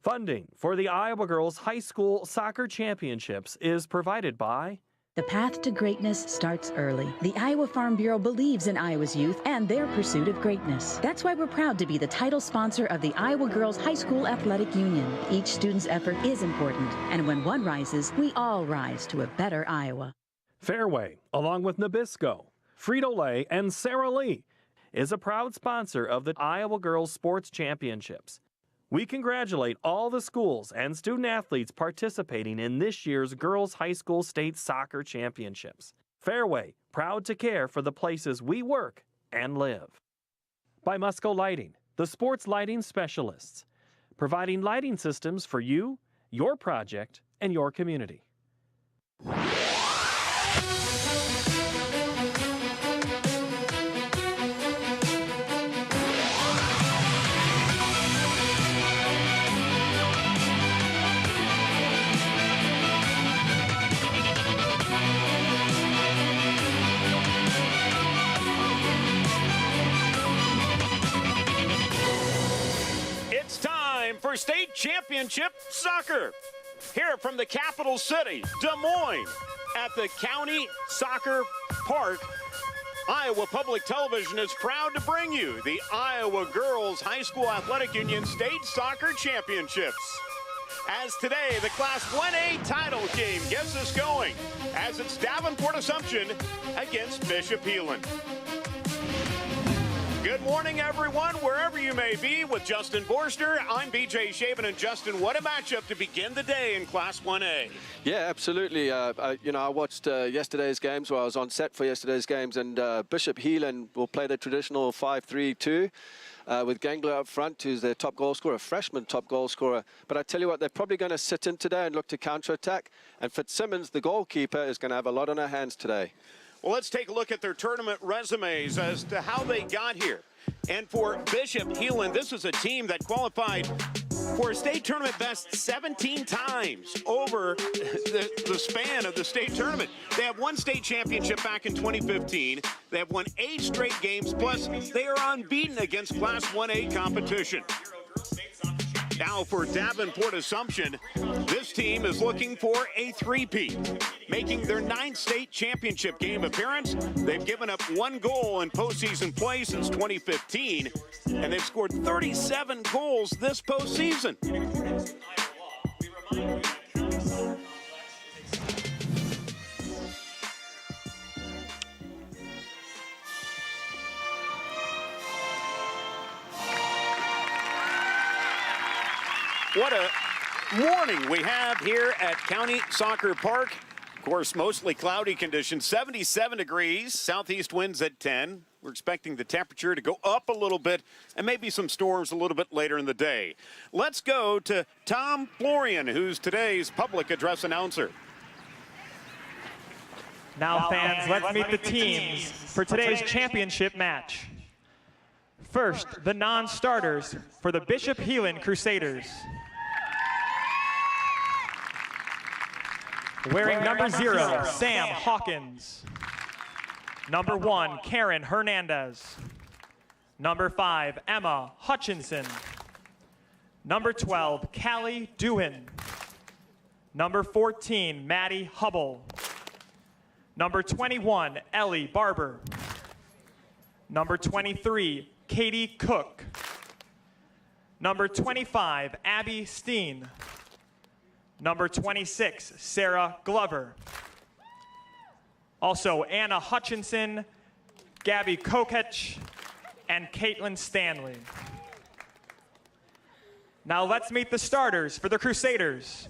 Funding for the Iowa Girls High School Soccer Championships is provided by The path to greatness starts early. The Iowa Farm Bureau believes in Iowa's youth and their pursuit of greatness. That's why we're proud to be the title sponsor of the Iowa Girls High School Athletic Union. Each student's effort is important, and when one rises, we all rise to a better Iowa. Fairway, along with Nabisco, Frito-Lay, and Sara Lee, is a proud sponsor of the Iowa Girls Sports Championships. We congratulate all the schools and student athletes participating in this year's Girls High School State Soccer Championships. Fairway, proud to care for the places we work and live. By Musco Lighting, the sports lighting specialists, providing lighting systems for you, your project, and your community. For state championship soccer. Here from the capital city, Des Moines, at the Cownie Soccer Park, Iowa Public Television is proud to bring you the Iowa Girls High School Athletic Union State Soccer Championships. As today, the Class 1A title game gets us going, as it's Davenport Assumption against Bishop Heelan. Good morning, everyone, wherever you may be. With Justin Borster, I'm BJ Shaven. And Justin, what a matchup to begin the day in Class 1A. Yeah, absolutely. I watched yesterday's games, or I was on set for yesterday's games, and Bishop Heelan will play the traditional 5-3-2 with Gangler up front, who's their top goal scorer, a freshman top goal scorer. But I tell you what, they're probably going to sit in today and look to counterattack. And Fitzsimmons, the goalkeeper, is going to have a lot on her hands today. Well, let's take a look at their tournament resumes as to how they got here. And for Bishop Heelan, this is a team that qualified for a state tournament best 17 times over the span of the state tournament. They have won state championship back in 2015. They have won 8 straight games, plus they are unbeaten against Class 1A competition. Now for Davenport Assumption, this team is looking for a three-peat, making their 9th state championship game appearance. They've given up 1 goal in postseason play since 2015, and they've scored 37 goals this postseason. What a morning we have here at Cownie Soccer Park. Of course, mostly cloudy conditions, 77 degrees, southeast winds at 10. We're expecting the temperature to go up a little bit and maybe some storms a little bit later in the day. Let's go to Tom Florian, who's today's public address announcer. Now, fans, let's meet the teams for today's championship match. First, the non-starters for the Bishop Heelan Crusaders. Wearing number 0, Sam Hawkins. Number 1, Karen Hernandez. Number 5, Emma Hutchinson. Number 12, Callie Doohan. Number 14, Maddie Hubble. Number 21, Ellie Barber. Number 23, Katie Cook. Number 25, Abby Steen. Number 26, Sarah Glover. Also, Anna Hutchinson, Gabby Kokech, and Caitlin Stanley. Now let's meet the starters for the Crusaders.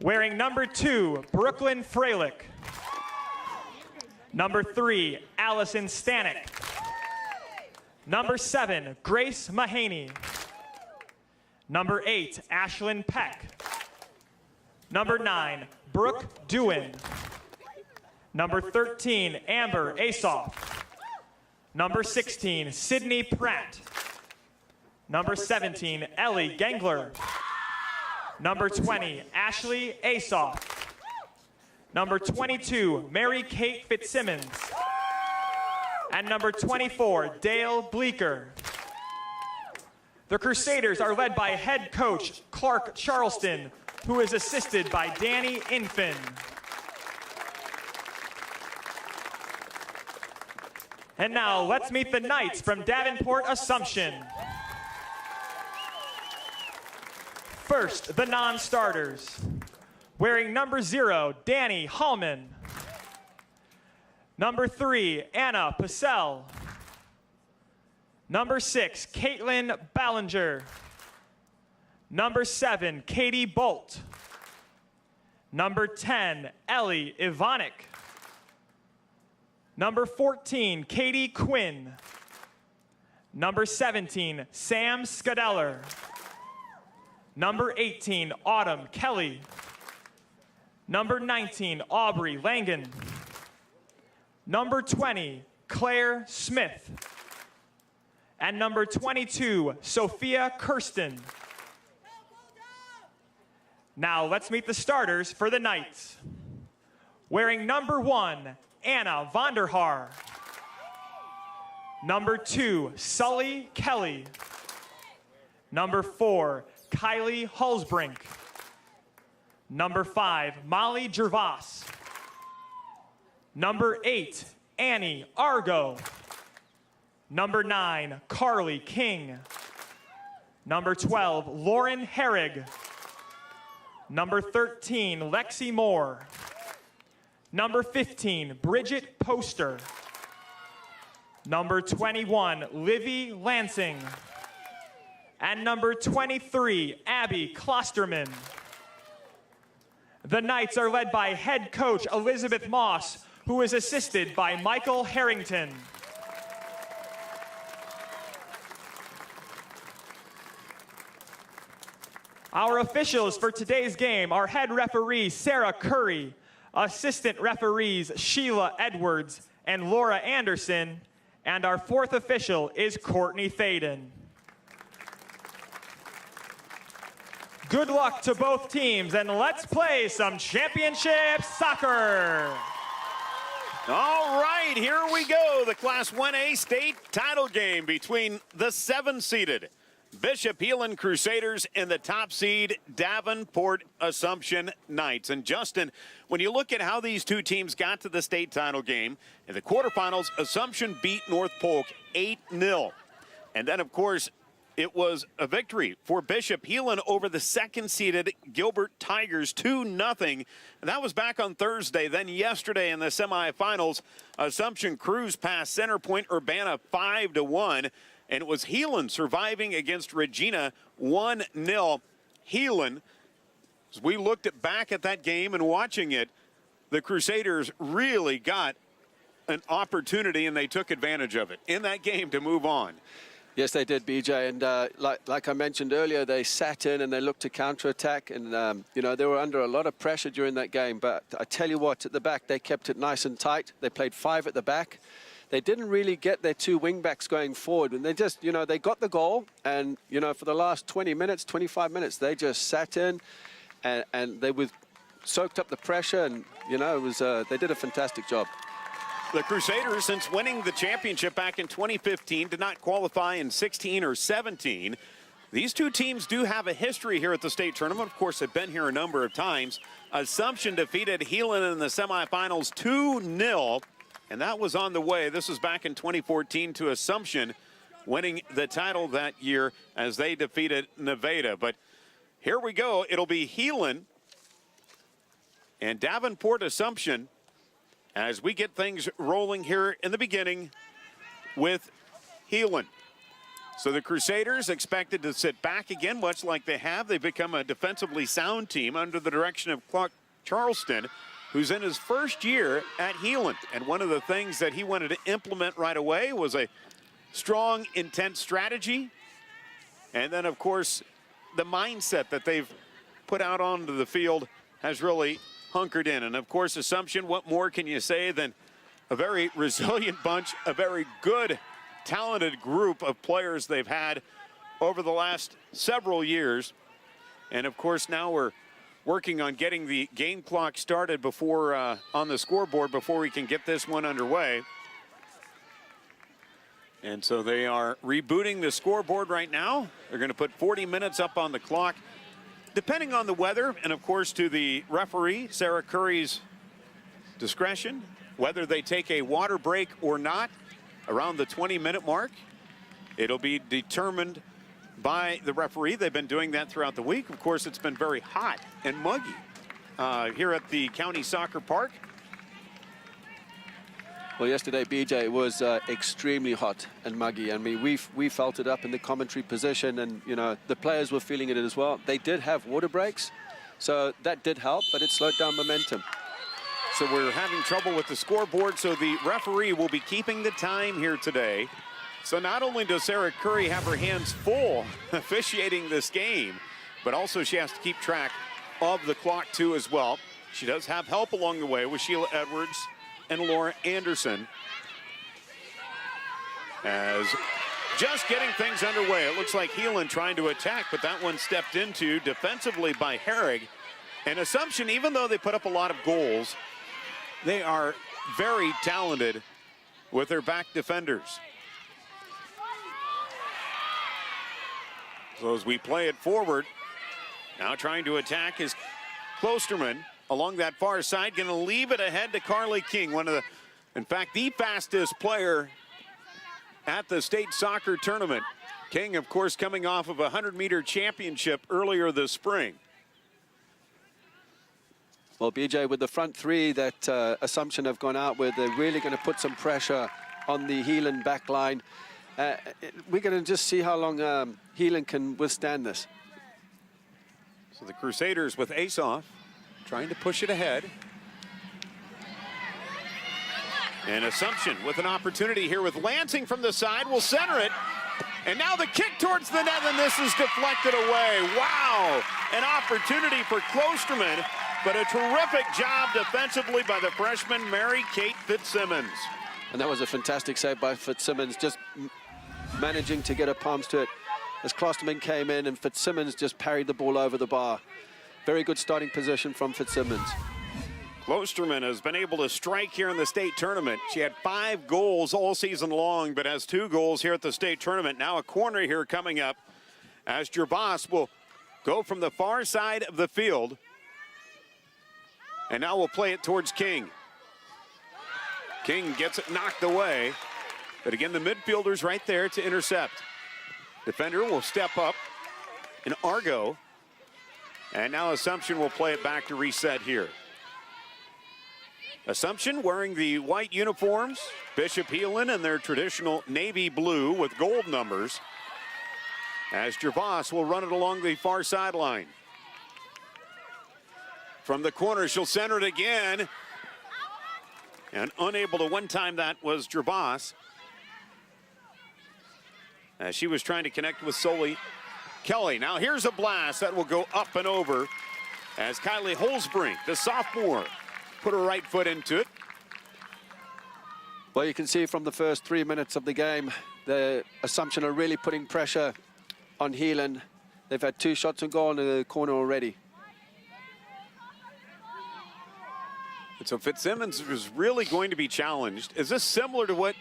Wearing number 2, Brooklyn Freilich. Number 3, Allison Stanek. Number 7, Grace Mahaney. Number 8, Ashlyn Peck. Number 9, Brooke Dewin. Number 13, Amber Asoff. Number 16, Sydney Pratt. Number 17, Ellie Gangler. Number 20, Ashley Asoff. Number 22, Mary Kate Fitzsimmons. And number 24, Dale Bleeker. The Crusaders are led by head coach Clark Charleston, who is assisted by Danny Infin. And now let's meet the Knights from Davenport Assumption. First, the non-starters. Wearing number 0, Danny Hallman. Number 3, Anna Pacell. Number 6, Caitlin Ballinger. Number 7, Katie Bolt. Number 10, Ellie Ivanek. Number 14, Katie Quinn. Number 17, Sam Scadeller. Number 18, Autumn Kelly. Number 19, Aubrey Langan. Number 20, Claire Smith. And number 22, Sophia Kirsten. Now let's meet the starters for the Knights. Wearing number 1, Anna Vonderhaar. Number 2, Sully Kelly. Number 4, Kylie Hulsbrink. Number 5, Molly Gervas. Number 8, Annie Argo. Number 9, Carly King. Number 12, Lauren Herrig. Number 13, Lexi Moore. Number 15, Bridget Poster. Number 21, Livy Lansing. And number 23, Abby Klosterman. The Knights are led by head coach Elizabeth Moss, who is assisted by Michael Harrington. Our officials for today's game are head referee Sarah Curry, assistant referees Sheila Edwards and Laura Anderson, and our fourth official is Courtney Faden. Good luck to both teams, and let's play some championship soccer. All right, here we go. The Class 1A state title game between the 7-seeded Bishop Heelan Crusaders and the top seed Davenport Assumption Knights. And Justin, when you look at how these two teams got to the state title game, in the quarterfinals, Assumption beat North Polk 8-0. And then, of course, it was a victory for Bishop Heelan over the second-seeded Gilbert Tigers, 2-0. And that was back on Thursday. Then yesterday in the semifinals, Assumption cruised past Centerpoint Urbana 5-1. And it was Heelan surviving against Regina 1-0. Heelan, as we looked back at that game and watching it, the Crusaders really got an opportunity and they took advantage of it in that game to move on. Yes, they did, BJ. And like I mentioned earlier, they sat in and they looked to counterattack. And, you know, they were under a lot of pressure during that game. But I tell you what, at the back, they kept it nice and tight. They played 5 at the back. They didn't really get their 2 wing-backs going forward. And they just, you know, they got the goal. And, you know, for the last 20 minutes, 25 minutes, they just sat in and they soaked up the pressure. And, you know, it was they did a fantastic job. The Crusaders, since winning the championship back in 2015, did not qualify in 16 or 17. These two teams do have a history here at the state tournament. Of course, they've been here a number of times. Assumption defeated Heelan in the semifinals 2-0. And that was on the way. This was back in 2014 to Assumption winning the title that year as they defeated Nevada. But here we go. It'll be Heelan and Davenport Assumption as we get things rolling here in the beginning with Heelan. So the Crusaders expected to sit back again, much like they have. They've become a defensively sound team under the direction of Clark Charleston, who's in his first year at Heelan. And one of the things that he wanted to implement right away was a strong, intense strategy. And then, of course, the mindset that they've put out onto the field has really hunkered in. And, of course, Assumption, what more can you say than a very resilient bunch, a very good, talented group of players they've had over the last several years. And, of course, now we're working on getting the game clock started before on the scoreboard before we can get this one underway. And so they are rebooting the scoreboard right now. They're going to put 40 minutes up on the clock. Depending on the weather, and of course to the referee, Sarah Curry's discretion, whether they take a water break or not around the 20-minute mark, it'll be determined by the referee. They've been doing that throughout the week. Of course, it's been very hot and muggy here at the County Soccer Park. Well, yesterday, BJ, it was extremely hot and muggy. I mean, we felt it up in the commentary position, and, you know, the players were feeling it as well. They did have water breaks, so that did help, but it slowed down momentum. So we're having trouble with the scoreboard, so the referee will be keeping the time here today. So not only does Sarah Curry have her hands full officiating this game, but also she has to keep track of the clock, too, as well. She does have help along the way with Sheila Edwards and Laura Anderson. As just getting things underway, it looks like Heelan trying to attack, but that one stepped into defensively by Herrig. And Assumption, even though they put up a lot of goals, they are very talented with their back defenders. So as we play it forward, now trying to attack is Klosterman along that far side, going to leave it ahead to Carly King, one of the, in fact, the fastest player at the state soccer tournament. King, of course, coming off of a 100-meter championship earlier this spring. Well, BJ, with the front three that Assumption have gone out with, they're really going to put some pressure on the Heelan back line. We're going to just see how long Heelan can withstand this. So the Crusaders with Ace-Off trying to push it ahead. And Assumption with an opportunity here with Lansing from the side will center it. And now the kick towards the net, and this is deflected away. Wow, an opportunity for Klosterman, but a terrific job defensively by the freshman Mary-Kate Fitzsimmons. And that was a fantastic save by Fitzsimmons, just managing to get her palms to it as Klosterman came in, and Fitzsimmons just parried the ball over the bar. Very good starting position from Fitzsimmons. Klosterman has been able to strike here in the state tournament. She had 5 goals all season long, but has 2 goals here at the state tournament. Now a corner here coming up as Gervas will go from the far side of the field. And now we'll play it towards King. King gets it knocked away. But again, the midfielder's right there to intercept. Defender will step up in Argo. And now Assumption will play it back to reset here. Assumption wearing the white uniforms, Bishop Heelan in their traditional navy blue with gold numbers. As Gervas will run it along the far sideline. From the corner, she'll center it again. And unable to one-time that was Gervas. As she was trying to connect with Soli Kelly. Now here's a blast that will go up and over as Kylie Holsbrink, the sophomore, put her right foot into it. Well, you can see from the first 3 minutes of the game, the Assumption are really putting pressure on Heelan. They've had 2 shots on goal in the corner already. And so Fitzsimmons is really going to be challenged. Is this similar to what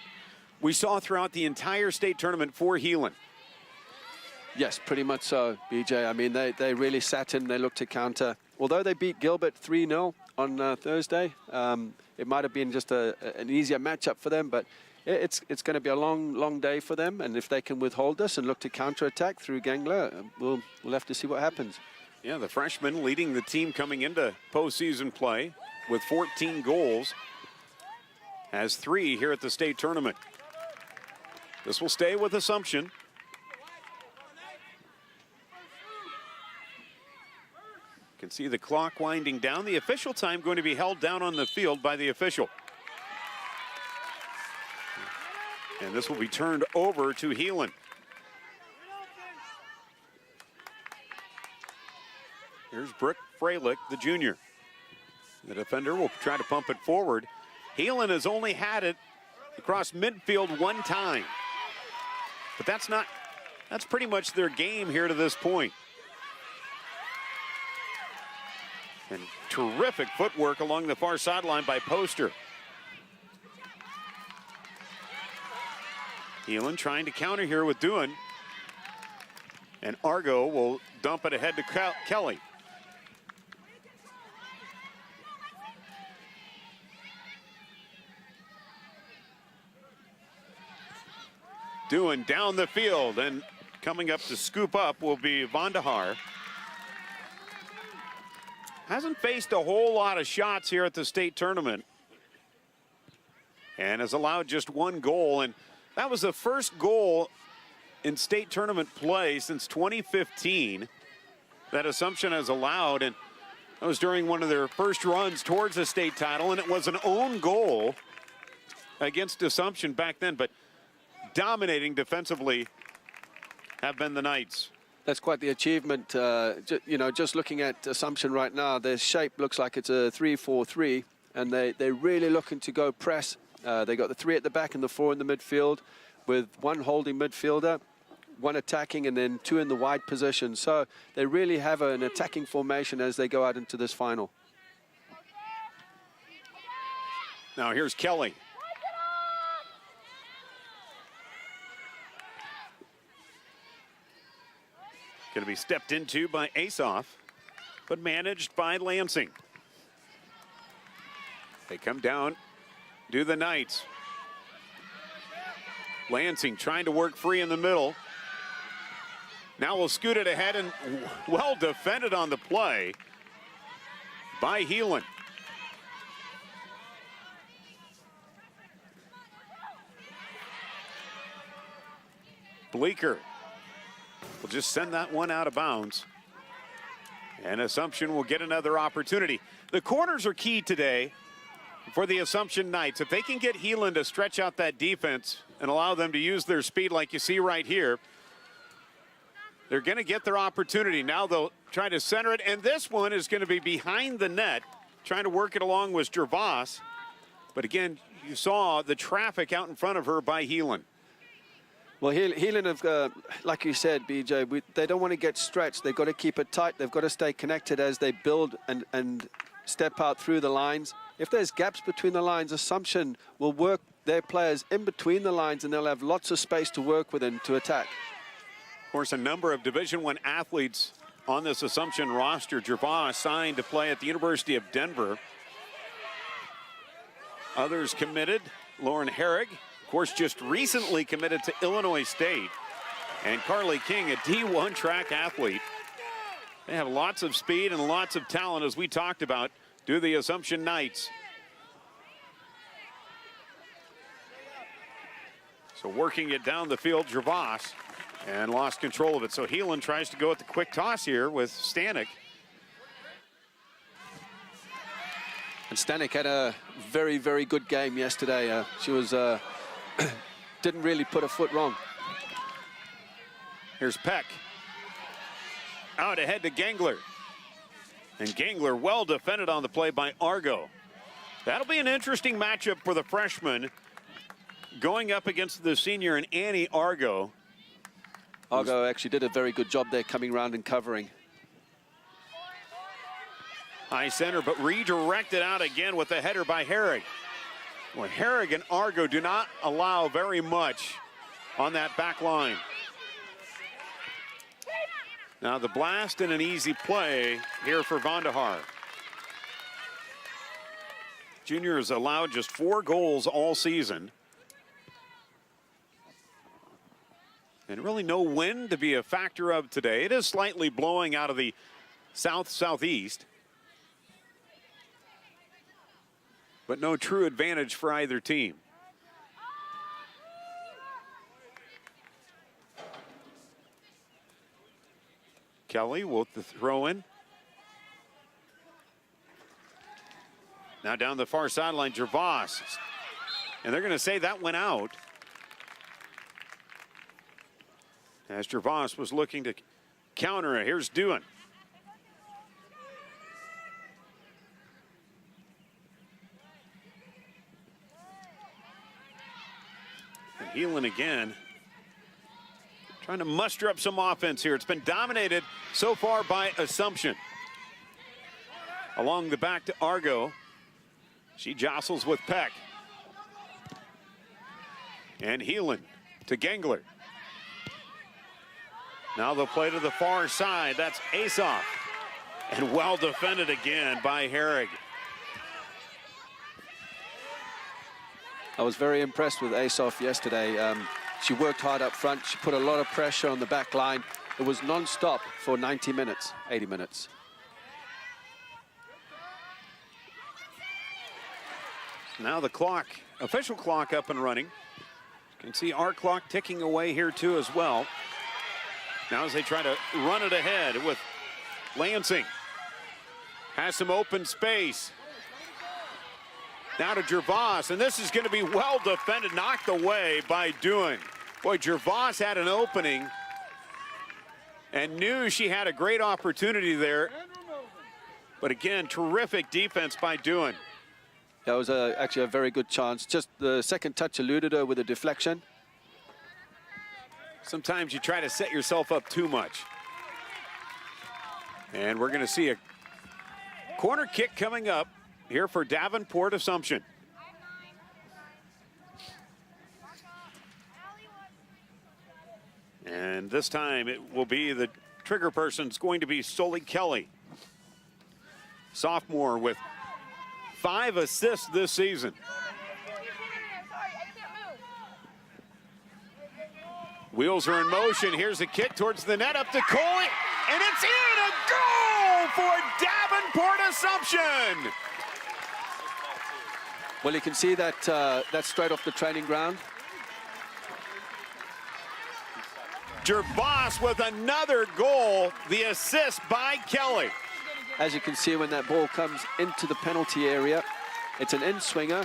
we saw throughout the entire state tournament for Heelan? Yes, pretty much so, BJ. I mean, they really sat in, they looked to counter. Although they beat Gilbert 3-0 on Thursday, it might have been just an easier matchup for them, but it's going to be a long day for them. And if they can withhold this and look to counterattack through Gangler, we'll have to see what happens. Yeah, the freshman leading the team coming into postseason play with 14 goals, has 3 here at the state tournament. This will stay with Assumption. You can see the clock winding down. The official time going to be held down on the field by the official. And this will be turned over to Heelan. Here's Brooke Freilich, the junior. The defender will try to pump it forward. Heelan has only had it across midfield 1 time. But that's pretty much their game here to this point. And terrific footwork along the far sideline by Poster. Heelan trying to counter here with Dewan. And Argo will dump it ahead to Kelly. Dewan down the field, and coming up to scoop up will be Vandahar. Hasn't faced a whole lot of shots here at the state tournament, and has allowed just one goal, and that was the first goal in state tournament play since 2015 that Assumption has allowed, and that was during one of their first runs towards the state title, and it was an own goal against Assumption back then, but dominating defensively have been the Knights. That's quite the achievement. You know, just looking at Assumption right now, their shape looks like it's a 3-4-3, and they're really looking to go press. They got the 3 at the back and the 4 in the midfield, with 1 holding midfielder, 1 attacking, and then 2 in the wide position. So they really have an attacking formation as they go out into this final. Now here's Kelly. Going to be stepped into by Asoff, but managed by Lansing. They come down, do the Knights. Lansing trying to work free in the middle. Now we'll scoot it ahead, and well defended on the play by Heelan. Bleeker will just send that one out of bounds. And Assumption will get another opportunity. The corners are key today for the Assumption Knights. If they can get Heelan to stretch out that defense and allow them to use their speed like you see right here, they're going to get their opportunity. Now they'll try to center it, and this one is going to be behind the net. Trying to work it along was Gervas. But again, you saw the traffic out in front of her by Heelan. Well, Heelan have, like you said, BJ, they don't want to get stretched. They've got to keep it tight. They've got to stay connected as they build and step out through the lines. If there's gaps between the lines, Assumption will work their players in between the lines, and they'll have lots of space to work with and to attack. Of course, a number of Division I athletes on this Assumption roster. Gervais signed to play at the University of Denver. Others committed. Lauren Herrig, of course, just recently committed to Illinois State. And Carly King, a D1 track athlete. They have lots of speed and lots of talent, as we talked about, do the Assumption Knights. So working it down the field, Gervais, and lost control of it. So Heelan tries to go at the quick toss here with Stanek. And Stanek had a very, very good game yesterday. She was didn't really put a foot wrong. Here's Peck. Out ahead to Gangler. And Gangler well defended on the play by Argo. That'll be an interesting matchup for the freshman going up against the senior and Annie Argo. Argo actually did a very good job there coming around and covering. High center, but redirected out again with the header by Herrig. Well, Herrig and Argo do not allow very much on that back line. Now the blast and an easy play here for Vandahar. Junior has allowed just 4 goals all season. And really no wind to be a factor of today. It is slightly blowing out of the south-southeast. But no true advantage for either team. Kelly with the throw in. Now down the far sideline, Gervais. And they're going to say that went out. As Gervais was looking to counter it. Here's Dewan. And Heelan again. Trying to muster up some offense here. It's been dominated so far by Assumption. Along the back to Argo. She jostles with Peck. And Heelan to Gengler. Now they'll play to the far side. That's IGHSAU. And well defended again by Herrig. I was very impressed with IGHSAU yesterday. She worked hard up front. She put a lot of pressure on the back line. It was non-stop for 90 minutes, 80 minutes. Now the clock, official clock up and running. You can see our clock ticking away here too as well. Now as they try to run it ahead with Lansing. Has some open space. Now to Gervais, and this is going to be well defended, knocked away by Doohan. Boy, Gervais had an opening and knew she had a great opportunity there. But again, terrific defense by Doohan. That was actually a very good chance. Just the second touch eluded her with a deflection. Sometimes you try to set yourself up too much. And we're going to see a corner kick coming up here for Davenport Assumption. And this time it will be the trigger person's going to be Sully Kelly. Sophomore with 5 assists this season. Wheels are in motion. Here's a kick towards the net up to Coley. And it's in! A goal for Davenport Assumption! Well, you can see that that's straight off the training ground. Gervais with another goal, the assist by Kelly. As you can see, when that ball comes into the penalty area, it's an in-swinger.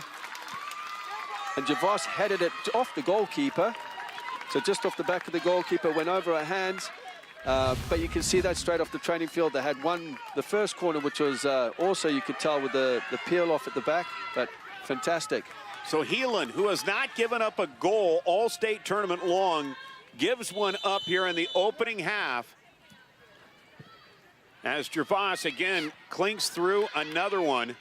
And Gervais headed it off the goalkeeper. So just off the back of the goalkeeper, went over her hands. But you can see that straight off the training field. They had one, the first corner, which was also, you could tell with the peel off at the back, but fantastic. So Heelan, who has not given up a goal all state tournament long, gives one up here in the opening half. As Gervais again clinks through another one.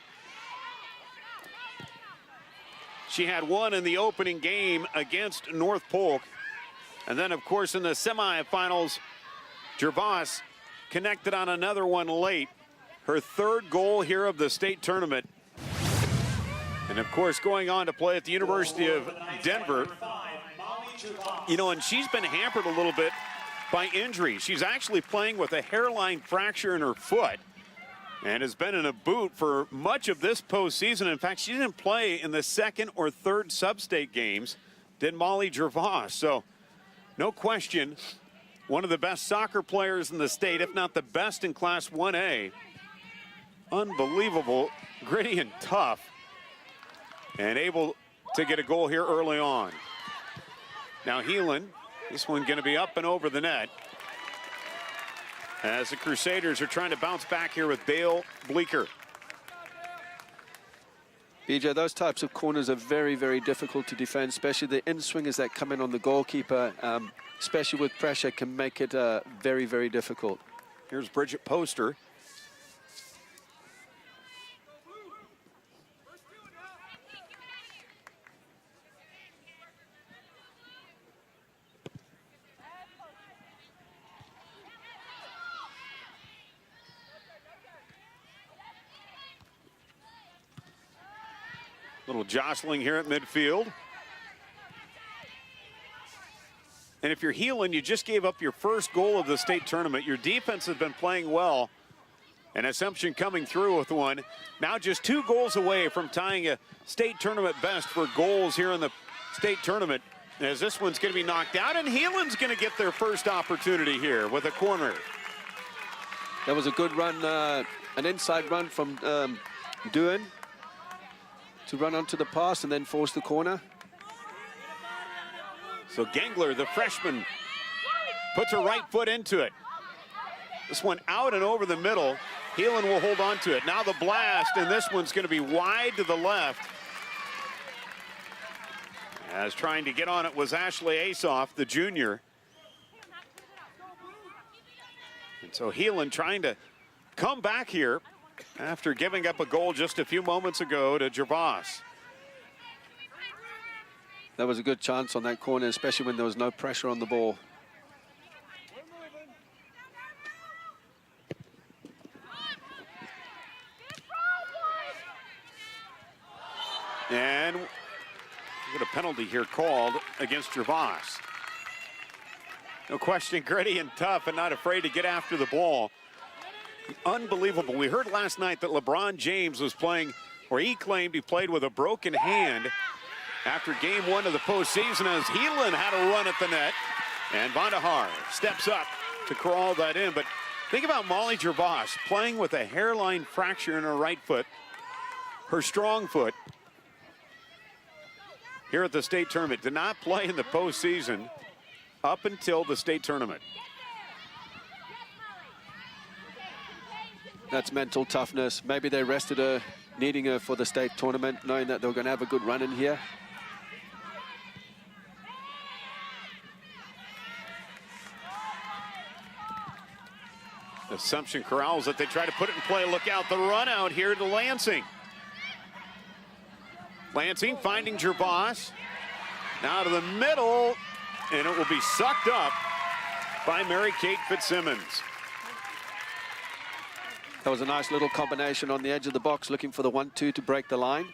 She had one in the opening game against North Polk. And then, of course, in the semifinals, Gervais connected on another one late. Her third goal here of the state tournament. And, of course, going on to play at the University of Denver. You know, and she's been hampered a little bit by injury. She's actually playing with a hairline fracture in her foot and has been in a boot for much of this postseason. In fact, she didn't play in the second or third sub-state games, did Molly Gervais. So, no question, one of the best soccer players in the state, if not the best in Class 1A. Unbelievable, gritty and tough, and able to get a goal here early on. Now Heelan, this one going to be up and over the net as the Crusaders are trying to bounce back here with Dale Bleeker. BJ, those types of corners are very, very difficult to defend, especially the in-swingers that come in on the goalkeeper, especially with pressure, can make it very, very difficult. Here's Bridget Poster. Little jostling here at midfield. And if you're Heelan, you just gave up your first goal of the state tournament. Your defense has been playing well. And Assumption coming through with one. Now just 2 goals away from tying a state tournament best for goals here in the state tournament. As this one's going to be knocked out, and Heelan's going to get their first opportunity here with a corner. That was a good run, an inside run from Doohan to run onto the pass and then force the corner. So Gengler, the freshman, puts her right foot into it. This one out and over the middle. Heelan will hold on to it. Now the blast, and this one's going to be wide to the left. As trying to get on it was Ashley IGHSAU, the junior. And so Heelan trying to come back here after giving up a goal just a few moments ago to Gervais. That was a good chance on that corner, especially when there was no pressure on the ball. And we get a penalty here called against Gervais. No question, gritty and tough and not afraid to get after the ball. Unbelievable. We heard last night that LeBron James was playing, or he claimed he played with a broken hand after game 1 of the postseason as Heelan had a run at the net. And Van der Haar steps up to crawl that in. But think about Molly Gervais playing with a hairline fracture in her right foot, her strong foot, here at the state tournament. Did not play in the postseason up until the state tournament. That's mental toughness. Maybe they rested her, needing her for the state tournament, knowing that they were going to have a good run in here. Assumption corrals that they try to put it in play. Look out, the run out here to Lansing. Lansing finding Gervais. Now to the middle, and it will be sucked up by Mary-Kate Fitzsimmons. That was a nice little combination on the edge of the box, looking for the 1-2 to break the line.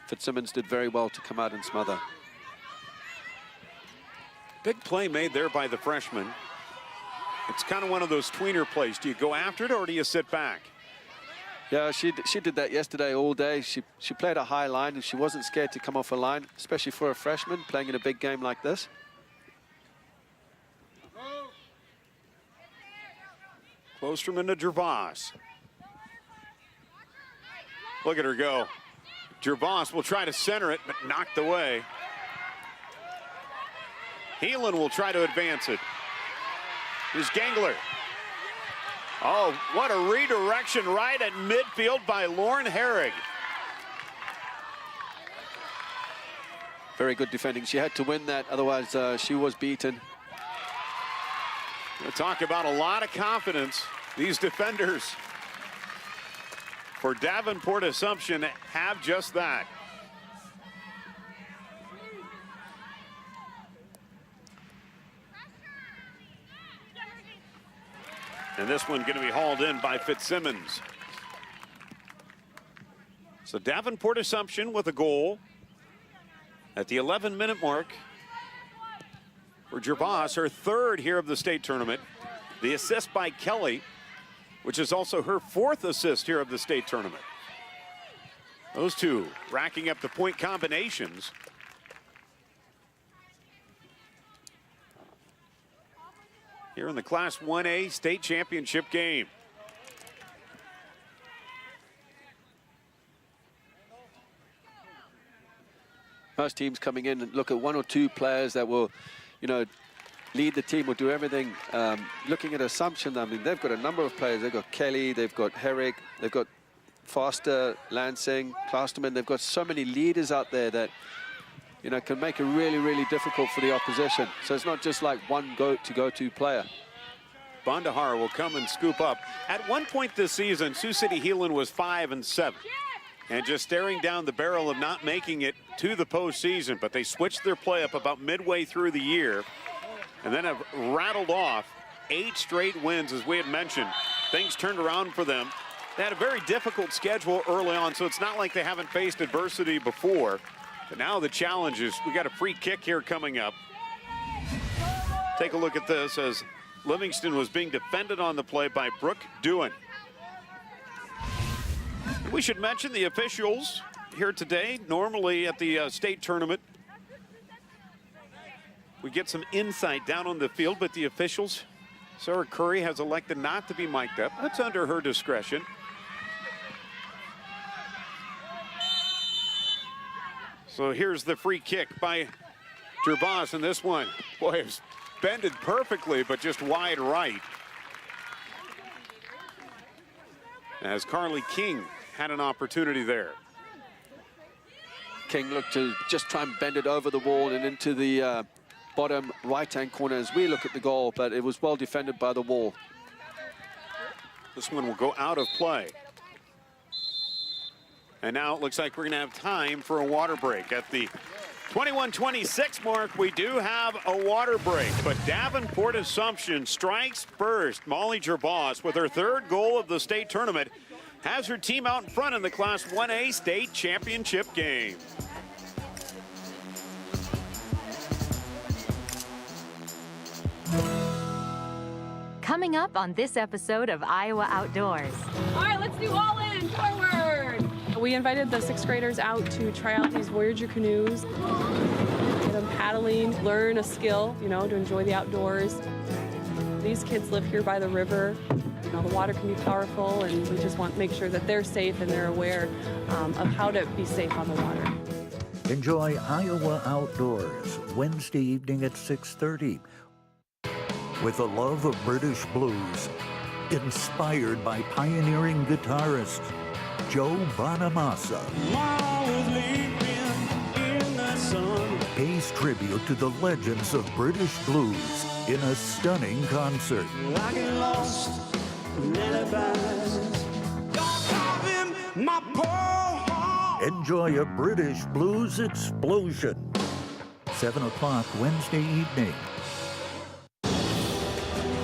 Fitzsimmons did very well to come out and smother. Big play made there by the freshman. It's kind of one of those tweener plays. Do you go after it or do you sit back? Yeah, she did that yesterday all day. She played a high line and she wasn't scared to come off a line, especially for a freshman playing in a big game like this. Klosterman to Gervais. Look at her go. Gervais will try to center it, but knocked away. Heelan will try to advance it. Here's Gangler. Oh, what a redirection right at midfield by Lauren Herrig. Very good defending. She had to win that, otherwise she was beaten. We'll talk about a lot of confidence. These defenders for Davenport Assumption have just that. And this one going to be hauled in by Fitzsimmons. So Davenport Assumption with a goal at the 11-minute mark for Gervais, her third here of the state tournament. The assist by Kelly, which is also her fourth assist here of the state tournament. Those two racking up the point combinations. Here in the Class 1A state championship game. Most teams coming in and look at one or two players that will, you know, lead the team or do everything. Looking at Assumption, I mean, they've got a number of players. They've got Kelly, they've got Herrick, they've got Foster, Lansing, Klosterman. They've got so many leaders out there that, you know, can make it really, really difficult for the opposition. So it's not just like one go-to player. Van der Haar will come and scoop up. At one point this season, Sioux City Heelan was 5-7. And just staring down the barrel of not making it to the postseason. But they switched their play up about midway through the year. And then have rattled off 8 straight wins, as we had mentioned. Things turned around for them. They had a very difficult schedule early on, so it's not like they haven't faced adversity before. But now the challenge is, we got a free kick here coming up. Take a look at this as Livingston was being defended on the play by Brooke Dewan. We should mention the officials here today. Normally at the state tournament, we get some insight down on the field, but the officials, Sarah Curry has elected not to be mic'd up. That's under her discretion. So here's the free kick by Gervais, and this one, boy, it's bended perfectly, but just wide right. As Carly King had an opportunity there. King looked to just try and bend it over the wall and into the bottom right-hand corner as we look at the goal, but it was well defended by the wall. This one will go out of play. And now it looks like we're going to have time for a water break at the 21-26 mark, we do have a water break, but Davenport Assumption strikes first. Molly Gervais with her third goal of the state tournament has her team out in front in the Class 1A state championship game. Coming up on this episode of Iowa Outdoors. All right, let's do all in, forward. We invited the 6th graders out to try out these Voyager canoes, get them paddling, learn a skill, you know, to enjoy the outdoors. These kids live here by the river. You know, the water can be powerful, and we just want to make sure that they're safe and they're aware of how to be safe on the water. Enjoy Iowa Outdoors Wednesday evening at 6:30 with a love of British blues, inspired by pioneering guitarist Joe Bonamassa. Pays tribute to the legends of British blues in a stunning concert. Enjoy a British blues explosion. 7 o'clock Wednesday evening.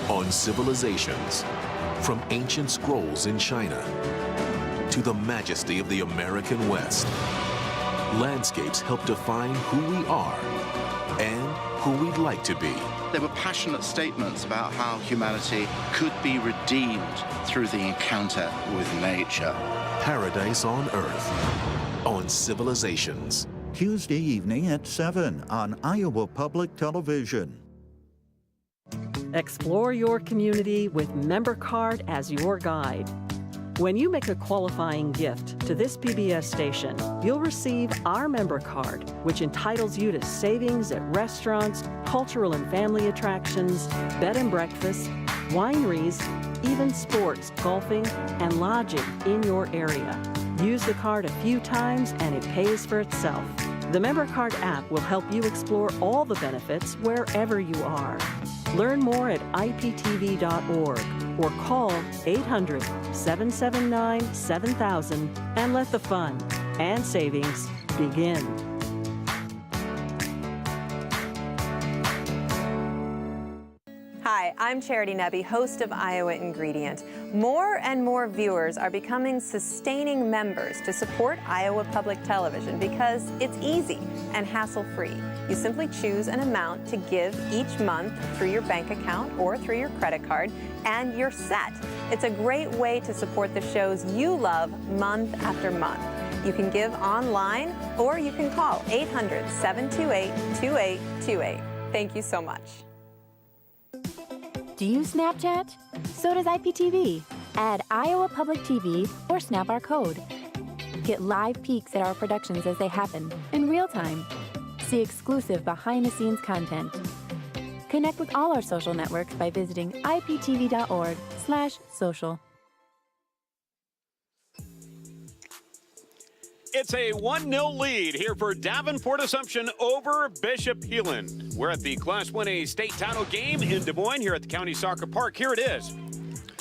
On civilizations, from ancient scrolls in China to the majesty of the American West, landscapes help define who we are and who we'd like to be. There were passionate statements about how humanity could be redeemed through the encounter with nature. Paradise on Earth, on Civilizations. Tuesday evening at 7 on Iowa Public Television. Explore your community with MemberCard as your guide. When you make a qualifying gift to this PBS station, you'll receive our MemberCard, which entitles you to savings at restaurants, cultural and family attractions, bed and breakfast, wineries, even sports, golfing, and lodging in your area. Use the card a few times and it pays for itself. The MemberCard app will help you explore all the benefits wherever you are. Learn more at IPTV.org or call 800-779-7000 and let the fun and savings begin. Hi, I'm Charity Nebbe, host of Iowa Ingredient. More and more viewers are becoming sustaining members to support Iowa Public Television because it's easy and hassle-free. You simply choose an amount to give each month through your bank account or through your credit card, and you're set. It's a great way to support the shows you love month after month. You can give online or you can call 800-728-2828. Thank you so much. Do you Snapchat? So does IPTV. Add Iowa Public TV or snap our code. Get live peeks at our productions as they happen in real time. See exclusive behind-the-scenes content. Connect with all our social networks by visiting iptv.org/social. It's a 1-0 lead here for Davenport Assumption over Bishop Heelan. We're at the Class 1A state title game in Des Moines here at the County Soccer Park. Here it is.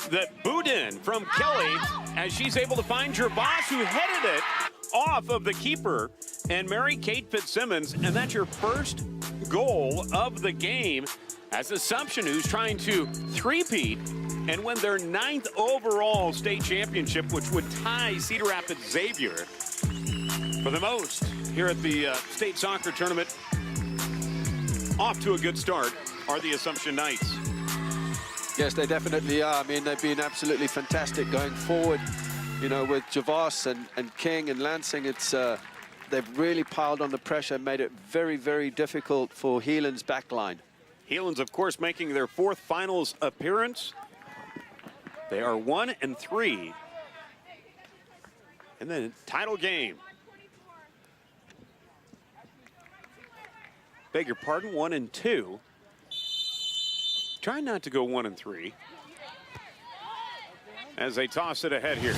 The boot in from Kelly as she's able to find Gervais, who headed it off of the keeper, and Mary Kate Fitzsimmons. And that's your first goal of the game as Assumption, who's trying to three-peat and win their 9th overall state championship, which would tie Cedar Rapids Xavier for the most here at the state soccer tournament. Off to a good start are the Assumption Knights. Yes, they definitely are. I mean, they've been absolutely fantastic going forward. You know, with Gervais and King and Lansing, it's they've really piled on the pressure, made it very, very difficult for Heelan's back line. Heelan's, of course, making their 4th finals appearance. They are 1-3 in the title game. Beg your pardon, 1-2. Try not to go 1-3 as they toss it ahead here.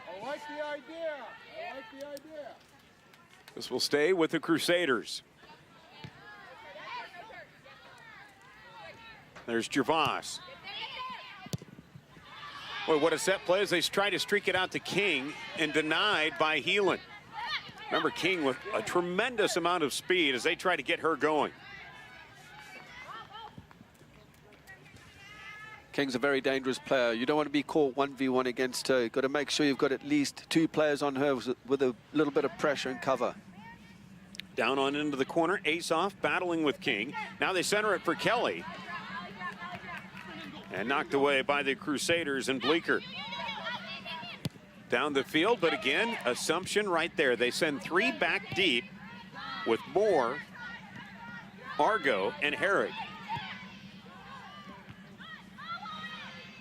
I like the idea. I like the idea. This will stay with the Crusaders. There's Gervais. Boy, what a set play as they try to streak it out to King and denied by Heelan. Remember King with a tremendous amount of speed as they try to get her going. King's a very dangerous player. You don't want to be caught 1v1 against her. You've got to make sure you've got at least 2 players on her with a little bit of pressure and cover. Down on into the corner, Ace off, battling with King. Now they center it for Kelly. And knocked away by the Crusaders and Bleecker. Down the field, but again, Assumption right there. They send 3 back deep with Moore, Argo, and Herrig.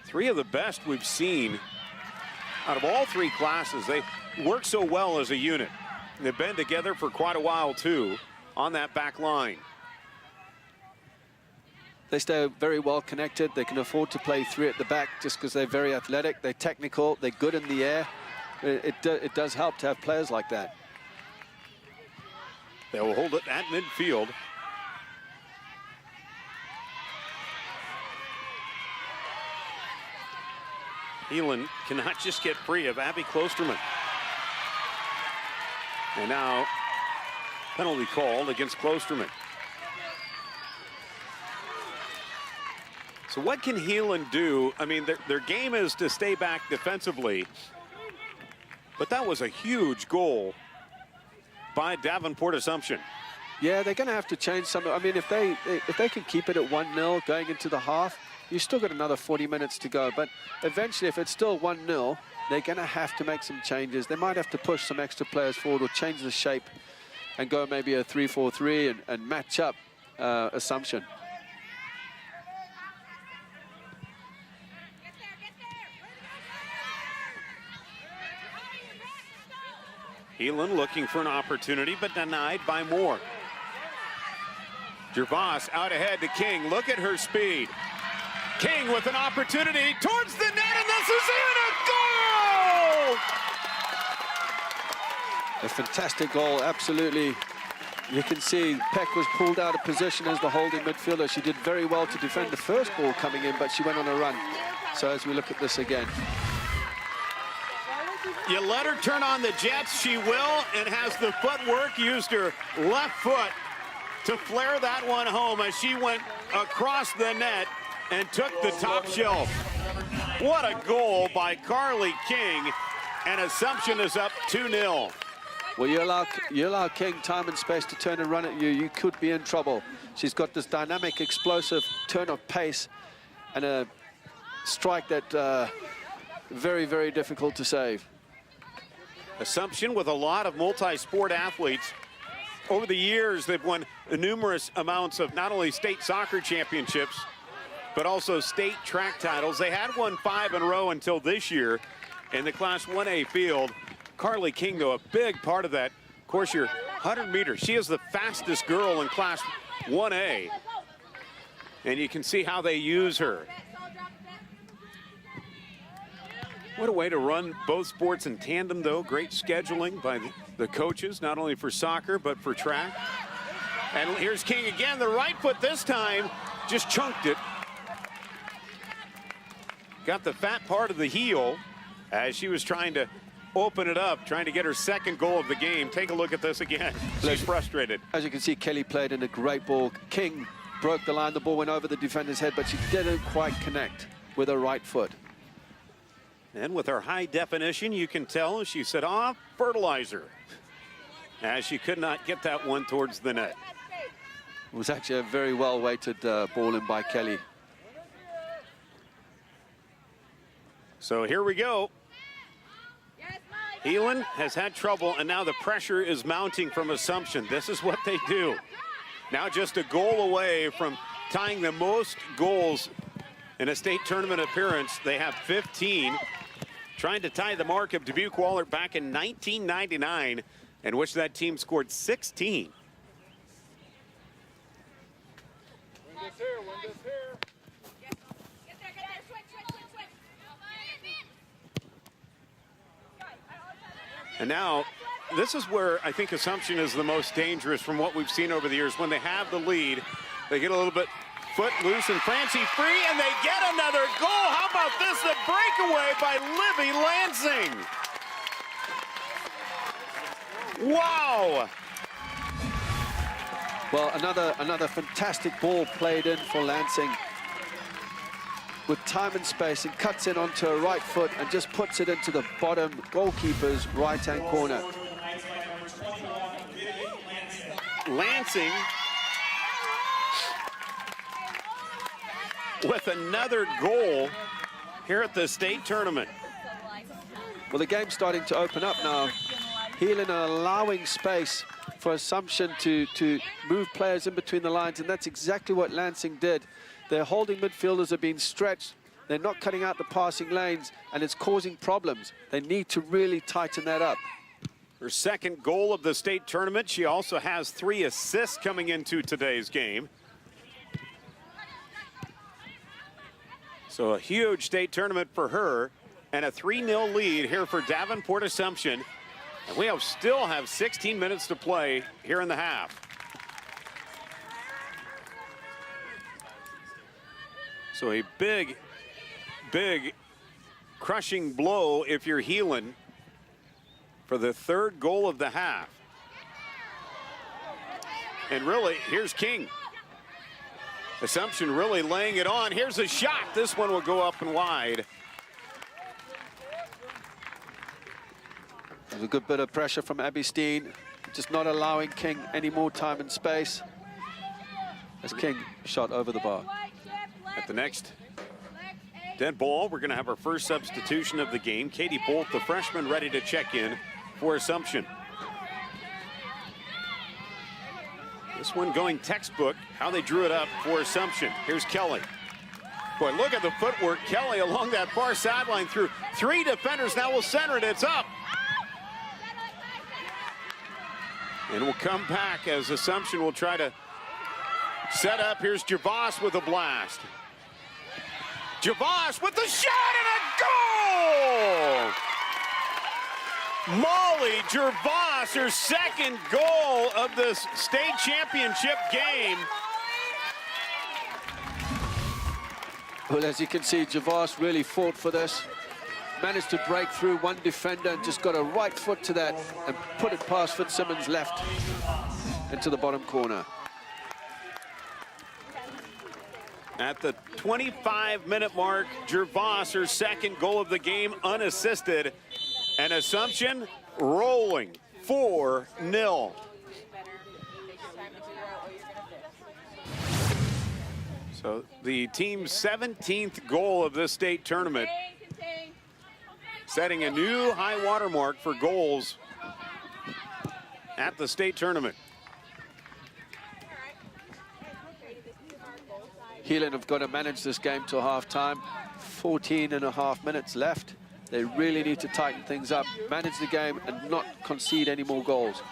3 of the best we've seen out of all 3 classes. They work so well as a unit. They've been together for quite a while, too, on that back line. They stay very well connected. They can afford to play 3 at the back just because they're very athletic. They're technical. They're good in the air. It does help to have players like that. They will hold it at midfield. Heelan cannot just get free of Abby Klosterman. And now, penalty called against Klosterman. So what can Heelan do? I mean, their game is to stay back defensively. But that was a huge goal by Davenport Assumption. Yeah, they're going to have to change some. I mean, if they can keep it at 1-0 going into the half, you still got another 40 minutes to go. But eventually, if it's still 1-0, they're going to have to make some changes. They might have to push some extra players forward or change the shape and go maybe a 3-4-3 and match up Assumption. Heelan looking for an opportunity, but denied by Moore. Gervais out ahead to King. Look at her speed. King with an opportunity towards the net, and this is in, a goal! A fantastic goal, absolutely. You can see Peck was pulled out of position as the holding midfielder. She did very well to defend the first ball coming in, but she went on a run. So as we look at this again. You let her turn on the jets, she will, and has the footwork, used her left foot to flare that one home as she went across the net and took the top shelf. What a goal by Carly King, and Assumption is up 2-0. Well, you allow King time and space to turn and run at you, you could be in trouble. She's got this dynamic, explosive turn of pace and a strike that very, very difficult to save. Assumption with a lot of multi-sport athletes. Over the years, they've won numerous amounts of not only state soccer championships, but also state track titles. They had won 5 in a row until this year in the Class 1A field. Carly King, though, a big part of that. Of course, your 100 meters. She is the fastest girl in Class 1A. And you can see how they use her. What a way to run both sports in tandem, though. Great scheduling by the coaches, not only for soccer, but for track. And here's King again, the right foot this time, just chunked it. Got the fat part of the heel as she was trying to open it up, trying to get her second goal of the game. Take a look at this again. She's frustrated. As you can see, Kelly played in a great ball. King broke the line, the ball went over the defender's head, but she didn't quite connect with her right foot. And with her high definition, you can tell she said, "Ah, fertilizer," as she could not get that one towards the net. It was actually a very well-weighted ball in by Kelly. So here we go. Heelan has had trouble, and now the pressure is mounting from Assumption. This is what they do. Now just a goal away from tying the most goals in a state tournament appearance. They have 15. Trying to tie the mark of Dubuque Wahlert back in 1999, in which that team scored 16. And now, this is where I think Assumption is the most dangerous from what we've seen over the years. When they have the lead, they get a little bit Foot loose and Francie free, and they get another goal. How about this? The breakaway by Libby Lansing. Wow. Well, another fantastic ball played in for Lansing. With time and space, and cuts in onto a right foot and just puts it into the bottom goalkeeper's right-hand corner. Lansing with another goal here at the state tournament. Well, the game's starting to open up now. Heelan are allowing space for Assumption to move players in between the lines, and that's exactly what Lansing did. Their holding midfielders are being stretched. They're not cutting out the passing lanes, and it's causing problems. They need to really tighten that up. Her second goal of the state tournament. She also has 3 assists coming into today's game. So a huge state tournament for her, and a 3-0 lead here for Davenport Assumption. And we still have 16 minutes to play here in the half. So a big, big crushing blow if you're Heelan for the 3rd goal of the half. And really, here's King. Assumption really laying it on. Here's a shot. This one will go up and wide. There's a good bit of pressure from Abby Steen, just not allowing King any more time and space as King shot over the bar. At the next dead ball, we're going to have our first substitution of the game. Katie Bolt, the freshman, ready to check in for Assumption. This one going textbook, how they drew it up for Assumption. Here's Kelly. Boy, look at the footwork. Kelly along that far sideline through 3 defenders. Now will center it. It's up. And we'll come back as Assumption will try to set up. Here's Gervais with a blast. Gervais with the shot and a goal! Molly Gervais, her 2nd goal of this state championship game. Well, as you can see, Gervais really fought for this. Managed to break through one defender and just got a right foot to that and put it past Fitzsimmons left into the bottom corner. At the 25-minute mark, Gervais, her 2nd goal of the game, unassisted. And Assumption rolling 4-0. So the team's 17th goal of this state tournament, setting a new high water mark for goals at the state tournament. Heelan have got to manage this game till halftime. 14.5 minutes left. They really need to tighten things up, manage the game, and not concede any more goals.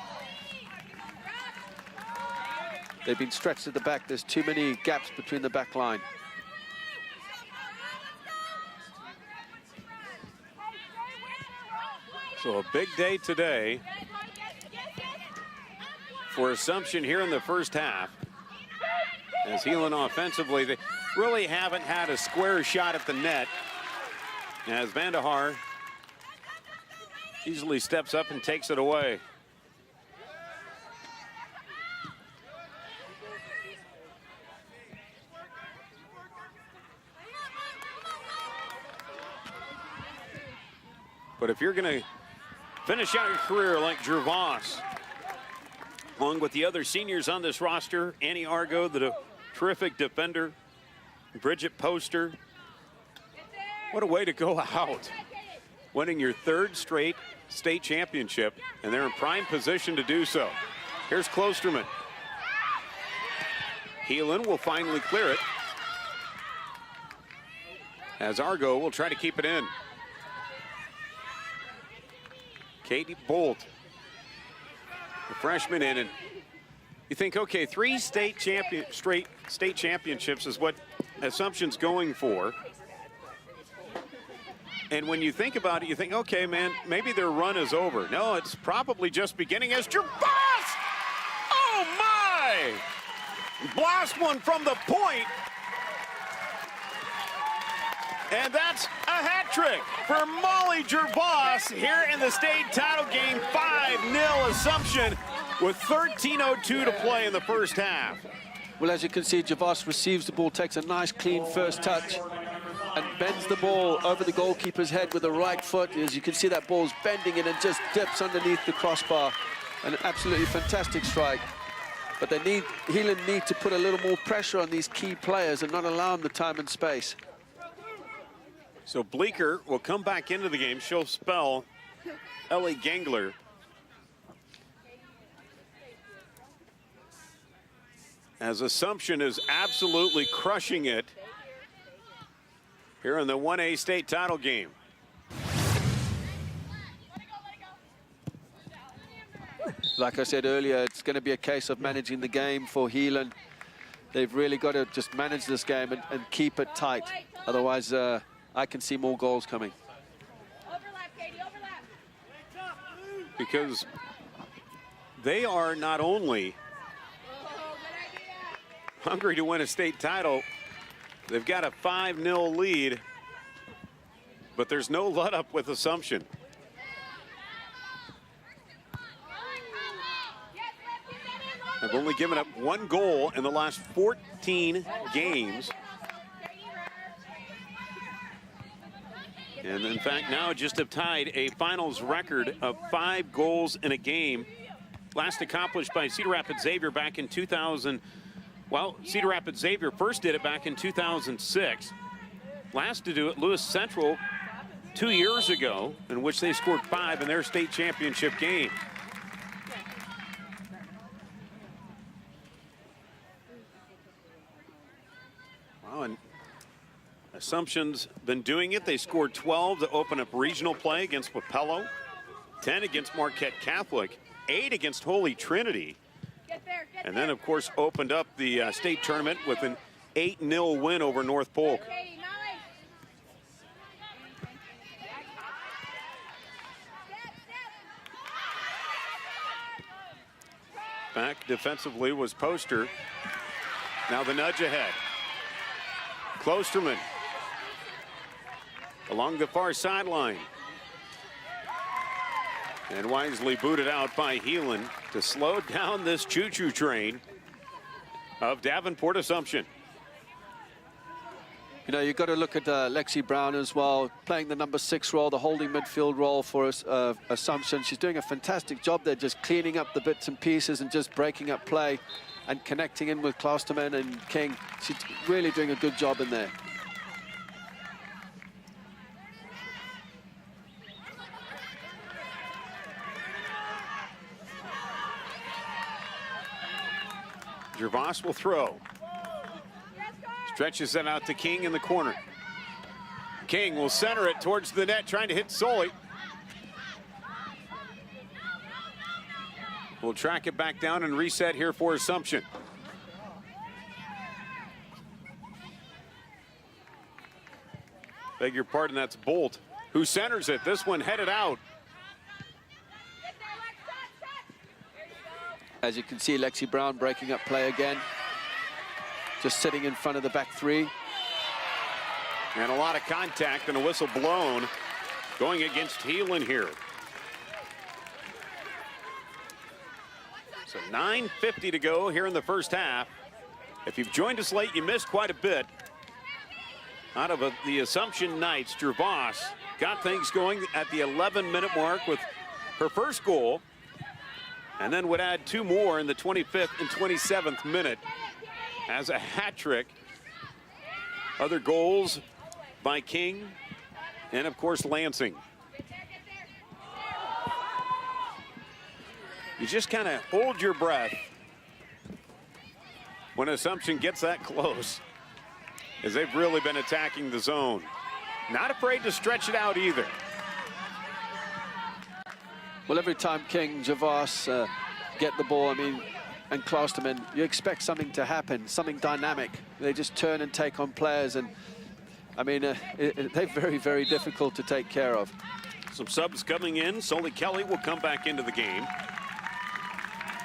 They've been stretched at the back. There's too many gaps between the back line. So a big day today for Assumption here in the first half. As Heelan offensively, they really haven't had a square shot at the net. As Vandehar easily steps up and takes it away. But if you're going to finish out your career like Gervais, along with the other seniors on this roster, Annie Argo, the terrific defender, Bridget Poster, what a way to go out. Winning your 3rd straight state championship, and they're in prime position to do so. Here's Klosterman. Heelan will finally clear it, as Argo will try to keep it in. Katie Bolt, the freshman in, and you think, okay, 3 straight state championships is what Assumption's going for. And when you think about it, you think, okay, man, maybe their run is over. No, it's probably just beginning as Gervais! Oh, my! Blast one from the point. And that's a hat trick for Molly Gervais here in the state title game. 5-0 Assumption with 13:02 to play in the first half. Well, as you can see, Gervais receives the ball, takes a nice clean first touch, and bends the ball over the goalkeeper's head with the right foot. As you can see, that ball's bending and it just dips underneath the crossbar. An absolutely fantastic strike. But Heelan need to put a little more pressure on these key players and not allow them the time and space. So Bleecker will come back into the game. She'll spell Ellie Gangler. As Assumption is absolutely crushing it here in the 1A state title game. Like I said earlier, it's going to be a case of managing the game for Heelan. They've really got to just manage this game and keep it tight. Otherwise, I can see more goals coming. Because they are not only hungry to win a state title, they've got a 5-0 lead, but there's no let up with Assumption. They've only given up 1 goal in the last 14 games. And in fact, now just have tied a finals record of 5 goals in a game. Last accomplished by Cedar Rapids Xavier back in 2000. Well, Cedar Rapids Xavier first did it back in 2006. Last to do it, Lewis Central 2 years ago, in which they scored 5 in their state championship game. Wow, and Assumption's been doing it. They scored 12 to open up regional play against Wapello, 10 against Marquette Catholic, 8 against Holy Trinity, and then, of course, opened up the state tournament with an 8-0 win over North Polk. Back defensively was Poster. Now the nudge ahead. Klosterman along the far sideline. And wisely booted out by Heelan to slow down this choo-choo train of Davenport Assumption. You know, you've got to look at Lexi Brown as well, playing the number 6 role, the holding midfield role for Assumption. She's doing a fantastic job there, just cleaning up the bits and pieces and just breaking up play and connecting in with Klosterman and King. She's really doing a good job in there. Gervais will throw. Stretches it out to King in the corner. King will center it towards the net, trying to hit Soley. We'll track it back down and reset here for Assumption. Beg your pardon, that's Bolt who centers it. This one headed out. As you can see, Lexi Brown breaking up play again. Just sitting in front of the back 3. And a lot of contact and a whistle blown going against Heelan here. So 9:50 to go here in the first half. If you've joined us late, you missed quite a bit. Out of the Assumption Knights, Gervais got things going at the 11-minute mark with her first goal, and then would add 2 more in the 25th and 27th minute as a hat trick. Other goals by King and, of course, Lansing. You just kind of hold your breath when Assumption gets that close, as they've really been attacking the zone. Not afraid to stretch it out either. Well, every time King, Gervais get the ball, I mean, and Klosterman, you expect something to happen, something dynamic. They just turn and take on players, and I mean, they're very, very difficult to take care of. Some subs coming in. Sully Kelly will come back into the game.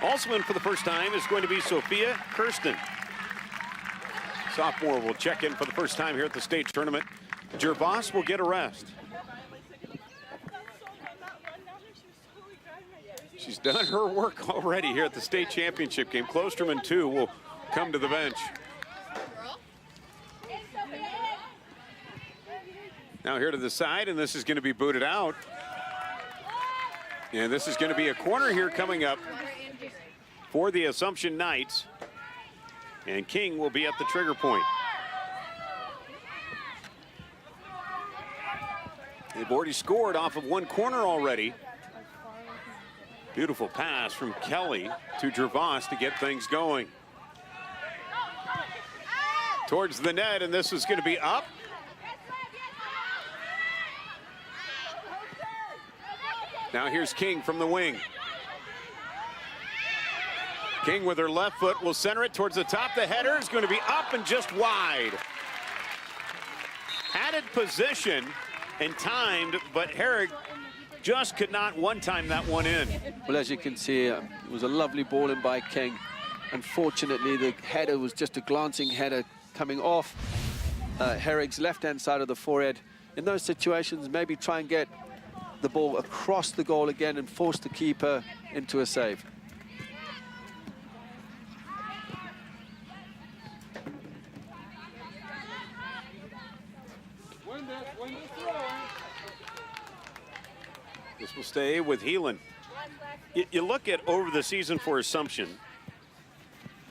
Also in for the first time is going to be Sophia Kirsten. sophomore will check in for the first time here at the state tournament. Gervais will get a rest. She's done her work already here at the state championship game. Klosterman, too, will come to the bench. Now here to the side, and this is going to be booted out. And this is going to be a corner here coming up for the Assumption Knights. And King will be at the trigger point. They've already scored off of one corner already. Beautiful pass from Kelly to Gervais to get things going. Towards the net, and this is going to be up. Now here's King from the wing. King with her left foot will center it towards the top. The header is going to be up and just wide. Added position and timed, but Herrig just could not one-time that one in. Well, as you can see, it was a lovely ball in by King. Unfortunately, the header was just a glancing header coming off Herrig's left-hand side of the forehead. In those situations, maybe try and get the ball across the goal again and force the keeper into a save. This will stay with Heelan. You look at over the season for Assumption,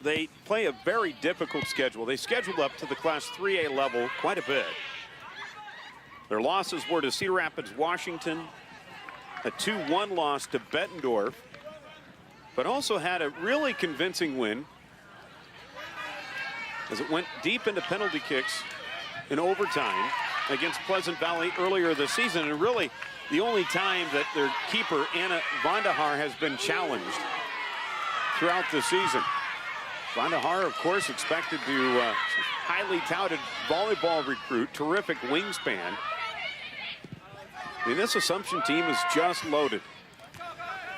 they play a very difficult schedule. They scheduled up to the Class 3A level quite a bit. Their losses were to Cedar Rapids, Washington, a 2-1 loss to Bettendorf, but also had a really convincing win as it went deep into penalty kicks in overtime against Pleasant Valley earlier this season, and really the only time that their keeper, Anna Vandahar, has been challenged throughout the season. Vandahar, of course, expected to highly touted volleyball recruit, terrific wingspan. I mean, this Assumption team is just loaded.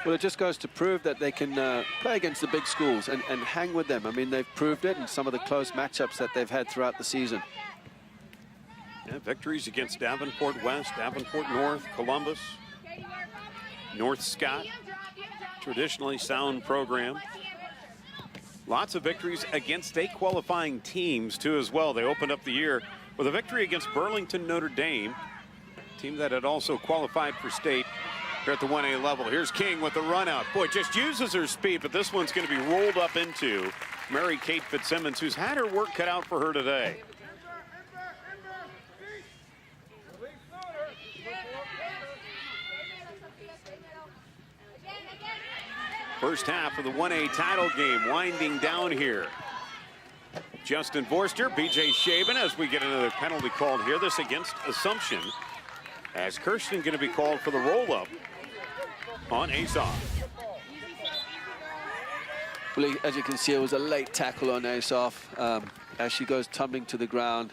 Well, it just goes to prove that they can play against the big schools and hang with them. I mean, they've proved it in some of the close matchups that they've had throughout the season. Yeah, victories against Davenport West, Davenport North, Columbus, North Scott, traditionally sound program. Lots of victories against state qualifying teams, too, as well. They opened up the year with a victory against Burlington Notre Dame, a team that had also qualified for state here at the 1A level. Here's King with the run out. Boy, just uses her speed, but this one's going to be rolled up into Mary Kate Fitzsimmons, who's had her work cut out for her today. First half of the 1A title game winding down here. Justin Forster, BJ Shaven, as we get another penalty called here. This against Assumption, as Kirsten going to be called for the roll-up on IGHSAU. Well, as you can see, it was a late tackle on IGHSAU as she goes tumbling to the ground.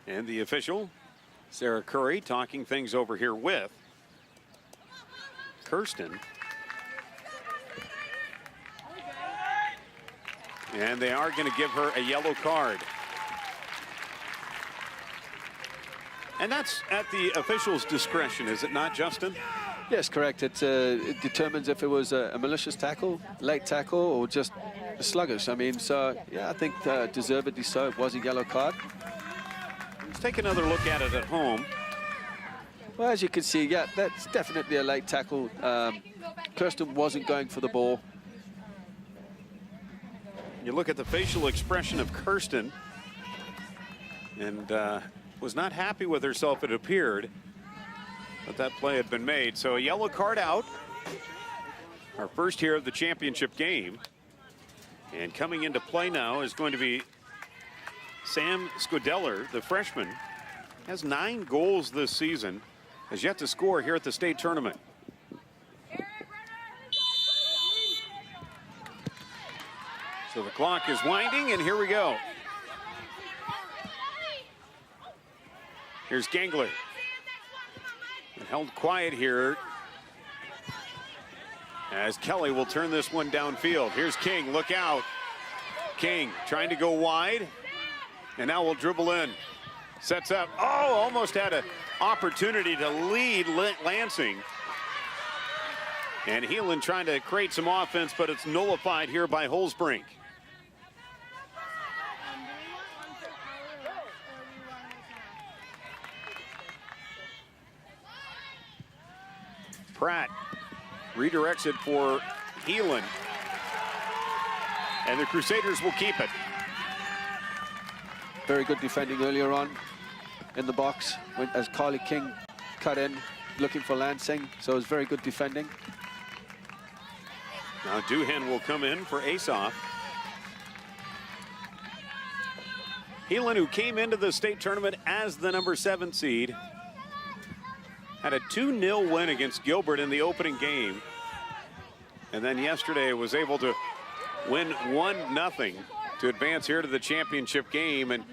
And the official, Sarah Curry, talking things over here with Kirsten. And they are going to give her a yellow card. And that's at the official's discretion, is it not, Justin? Yes, correct. It determines if it was a malicious tackle, late tackle, or just a sluggish. I mean, so, yeah, I think deservedly so. It was a yellow card. Let's take another look at it at home. Well, as you can see, yeah, that's definitely a late tackle. Kirsten wasn't going for the ball. You look at the facial expression of Kirsten, and was not happy with herself, it appeared, but that play had been made. So a yellow card out. Our first here of the championship game. And coming into play now is going to be Sam Scodeller, the freshman. Has 9 goals this season. Has yet to score here at the state tournament. So the clock is winding, and here we go. Here's Gangler. And held quiet here as Kelly will turn this one downfield. Here's King, look out. King trying to go wide, and now will dribble in. Sets up, oh, almost had an opportunity to lead Lansing. And Heelan trying to create some offense, but it's nullified here by Holzbrink. Pratt redirects it for Heelan. And the Crusaders will keep it. Very good defending earlier on in the box as Carly King cut in, looking for Lansing. So it was very good defending. Now Duhan will come in for Asoff. Heelan, who came into the state tournament as the #7 seed, had a 2-0 win against Gilbert in the opening game. And then yesterday was able to win 1-0 to advance here to the championship game. And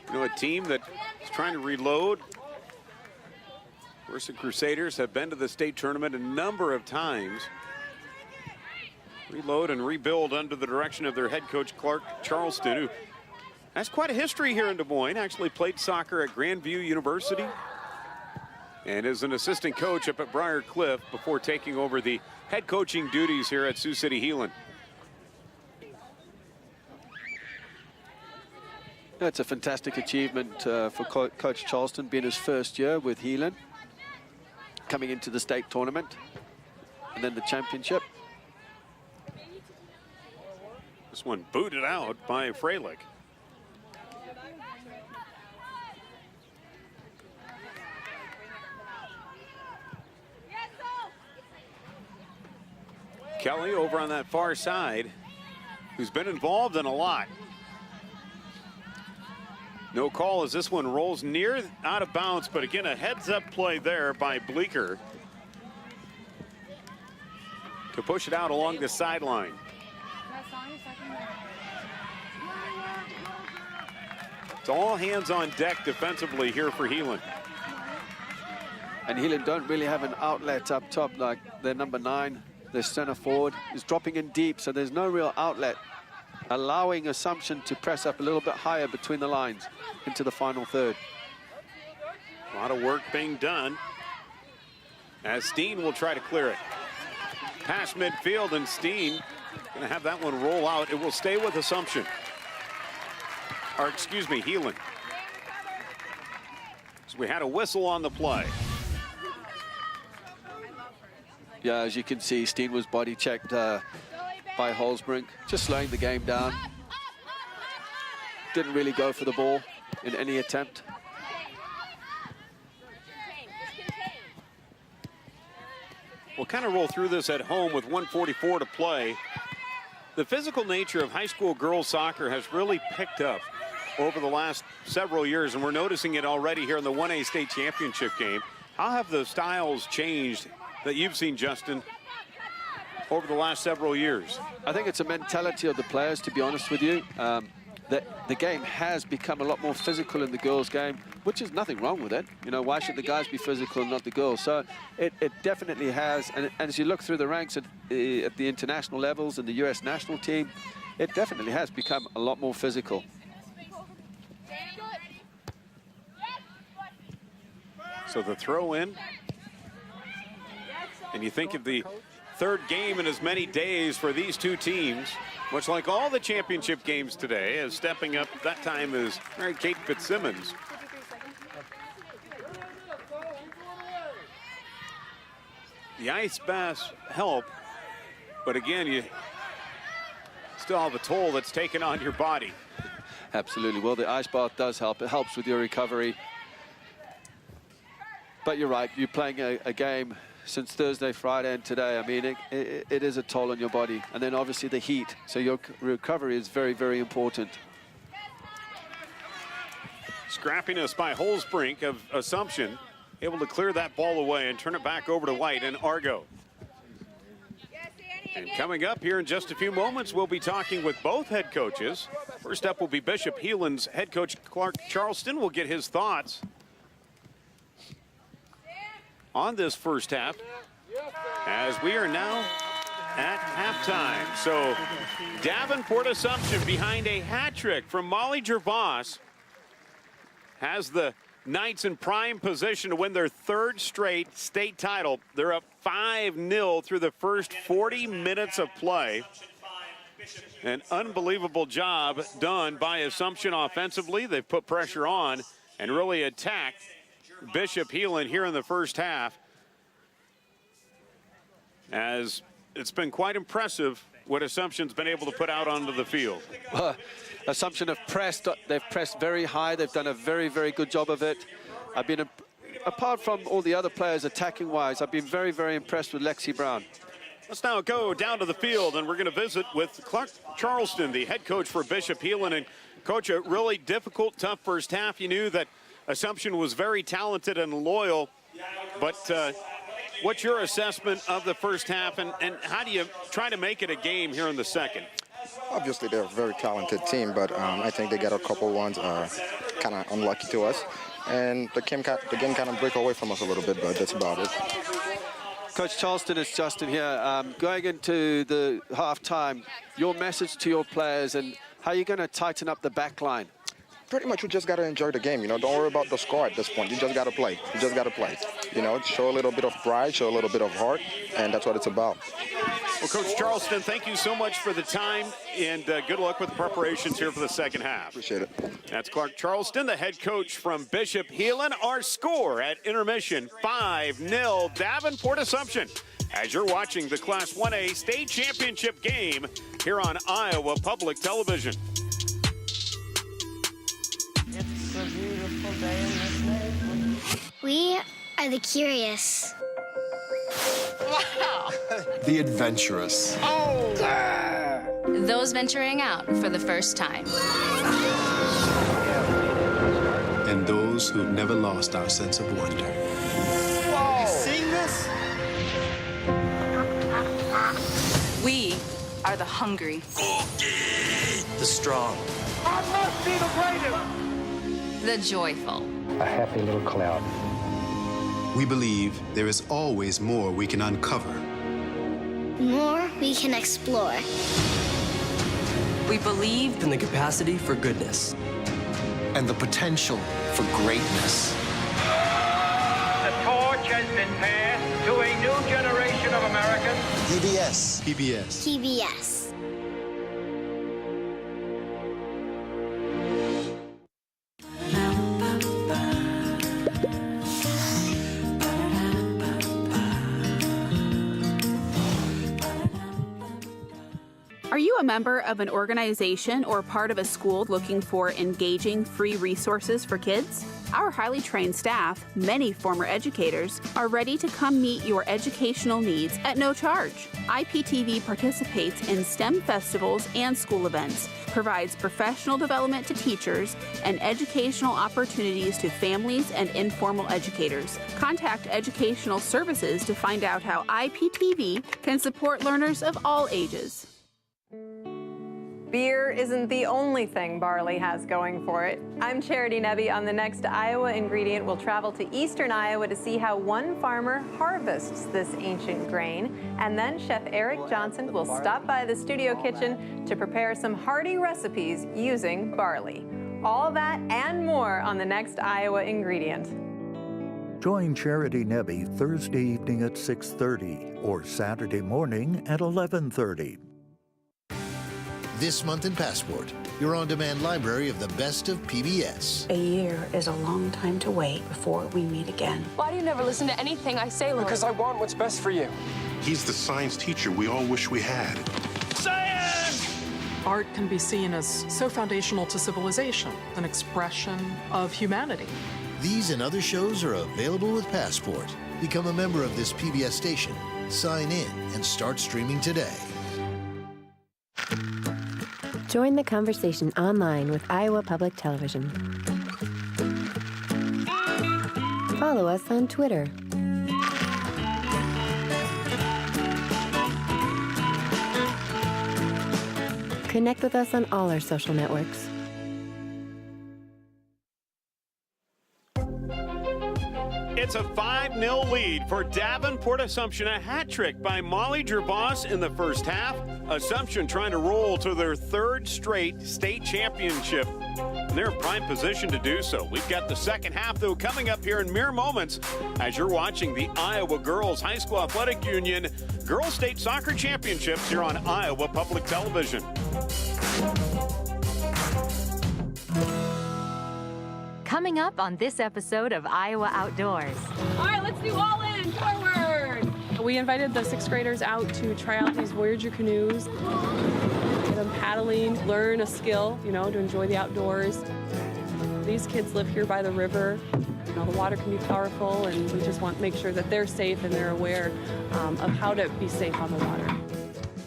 you know, a team that is trying to reload. Of course, the Crusaders have been to the state tournament a number of times. Reload and rebuild under the direction of their head coach, Clark Charleston, who has quite a history here in Des Moines. Actually played soccer at Grandview University and is an assistant coach up at Briar Cliff before taking over the head coaching duties here at Sioux City Heelan. That's a fantastic achievement for Coach Charleston, being his first year with Heelan, coming into the state tournament and then the championship. This one booted out by Freilich. Kelly over on that far side, who's been involved in a lot. No call as this one rolls near out of bounds, but again, a heads-up play there by Bleeker to push it out along the sideline. It's all hands on deck defensively here for Heelan. And Heelan don't really have an outlet up top like their #9. Their center forward is dropping in deep, so there's no real outlet, allowing Assumption to press up a little bit higher between the lines into the final third. A lot of work being done as Steen will try to clear it. Past midfield, and Steen gonna have that one roll out. It will stay with Assumption. Or excuse me, Heelan. So we had a whistle on the play. Yeah, as you can see, Steen was body checked by Holzbrink, just slowing the game down. Didn't really go for the ball in any attempt. We'll kind of roll through this at home with 1:44 to play. The physical nature of high school girls soccer has really picked up over the last several years, and we're noticing it already here in the 1A state championship game. How have the styles changed that you've seen, Justin, over the last several years? I think it's a mentality of the players, to be honest with you. That the game has become a lot more physical in the girls' game, which is nothing wrong with it. You know, why should the guys be physical and not the girls? So it definitely has, and as you look through the ranks at the international levels and the US national team, it definitely has become a lot more physical. So the throw in, and you think of the third game in as many days for these two teams, much like all the championship games today, as stepping up that time is Mary Kate Fitzsimmons. The ice baths help, but again, you still have a toll that's taken on your body. Absolutely. Well, the ice bath does help. It helps with your recovery. But you're right, you're playing a game since Thursday, Friday, and today. I mean, it is a toll on your body. And then obviously the heat. So your recovery is very, very important. Scrappiness by Holzbrink of Assumption, able to clear that ball away and turn it back over to White and Argo. And coming up here in just a few moments, we'll be talking with both head coaches. First up will be Bishop Heelan's head coach, Clark Charleston. We'll get his thoughts on this first half as we are now at halftime. So Davenport Assumption behind a hat trick from Molly Gervais has the Knights in prime position to win their third straight state title. They're up 5-0 through the first 40 minutes of play. An unbelievable job done by Assumption offensively. They've put pressure on and really attacked Bishop Heelan here in the first half, as it's been quite impressive what Assumption's been able to put out onto the field. Assumption have pressed. They've pressed very high. They've done a very, very good job of it. I've been, apart from all the other players attacking-wise, I've been very, very impressed with Lexi Brown. Let's now go down to the field, and we're going to visit with Clark Charleston, the head coach for Bishop Heelan. And coach, a really difficult, tough first half. You knew that Assumption was very talented and loyal, but what's your assessment of the first half, and how do you try to make it a game here in the second? Obviously, they're a very talented team, but I think they got a couple ones kind of unlucky to us. And the game kind of break away from us a little bit, but that's about it. Coach Charleston, it's Justin here. Going into the halftime, your message to your players and how you're going to tighten up the back line? Pretty much we just got to enjoy the game, you know. Don't worry about the score at this point. You just got to play. You just got to play. You know, show a little bit of pride, show a little bit of heart, and that's what it's about. Well, Coach Charleston, thank you so much for the time, and good luck with the preparations here for the second half. Appreciate it. That's Clark Charleston, the head coach from Bishop Heelan. Our score at intermission, 5-0 Davenport Assumption, as you're watching the Class 1A state championship game here on Iowa Public Television. It's a beautiful day in this neighborhood. We are the curious. Wow! The adventurous. Oh! Grrr. Those venturing out for the first time. And those who've never lost our sense of wonder. Whoa! You seen this? We are the hungry. The strong. I must be the greatest! The joyful. A happy little cloud. We believe there is always more we can uncover. More we can explore. We believe in the capacity for goodness. And the potential for greatness. The torch has been passed to a new generation of Americans. PBS. PBS. PBS. Are you a member of an organization or part of a school looking for engaging free resources for kids? Our highly trained staff, many former educators, are ready to come meet your educational needs at no charge. IPTV participates in STEM festivals and school events, provides professional development to teachers, and educational opportunities to families and informal educators. Contact Educational Services to find out how IPTV can support learners of all ages. Beer isn't the only thing barley has going for it. I'm Charity Nebbe. On the next Iowa Ingredient, we'll travel to eastern Iowa to see how one farmer harvests this ancient grain. And then Chef Eric Johnson will stop by the studio kitchen to prepare some hearty recipes using barley. All that and more on the next Iowa Ingredient. Join Charity Nebbe Thursday evening at 6:30 or Saturday morning at 11:30. This month in Passport, your on-demand library of the best of PBS. A year is a long time to wait before we meet again. Why do you never listen to anything I say, Laura? Because I want what's best for you. He's the science teacher we all wish we had. Science! Art can be seen as so foundational to civilization, an expression of humanity. These and other shows are available with Passport. Become a member of this PBS station, sign in, and start streaming today. Join the conversation online with Iowa Public Television. Follow us on Twitter. Connect with us on all our social It's a 5-0 lead for Davenport Assumption. A hat trick by Molly Gervais in the first half. Assumption trying to roll to their third straight state championship. And they're in prime position to do so. We've got the second half, though, coming up here in mere moments as you're watching the Iowa Girls High School Athletic Union Girls State Soccer Championships here on Iowa Public Television. Coming up on this episode of Iowa Outdoors. All right, let's do all in, forward. We invited the 6th graders out to try out these Voyager canoes, get them paddling, learn a skill, to enjoy the outdoors. These kids live here by the river. The water can be powerful, and we just want to make sure that they're safe and they're aware of how to be safe on the water.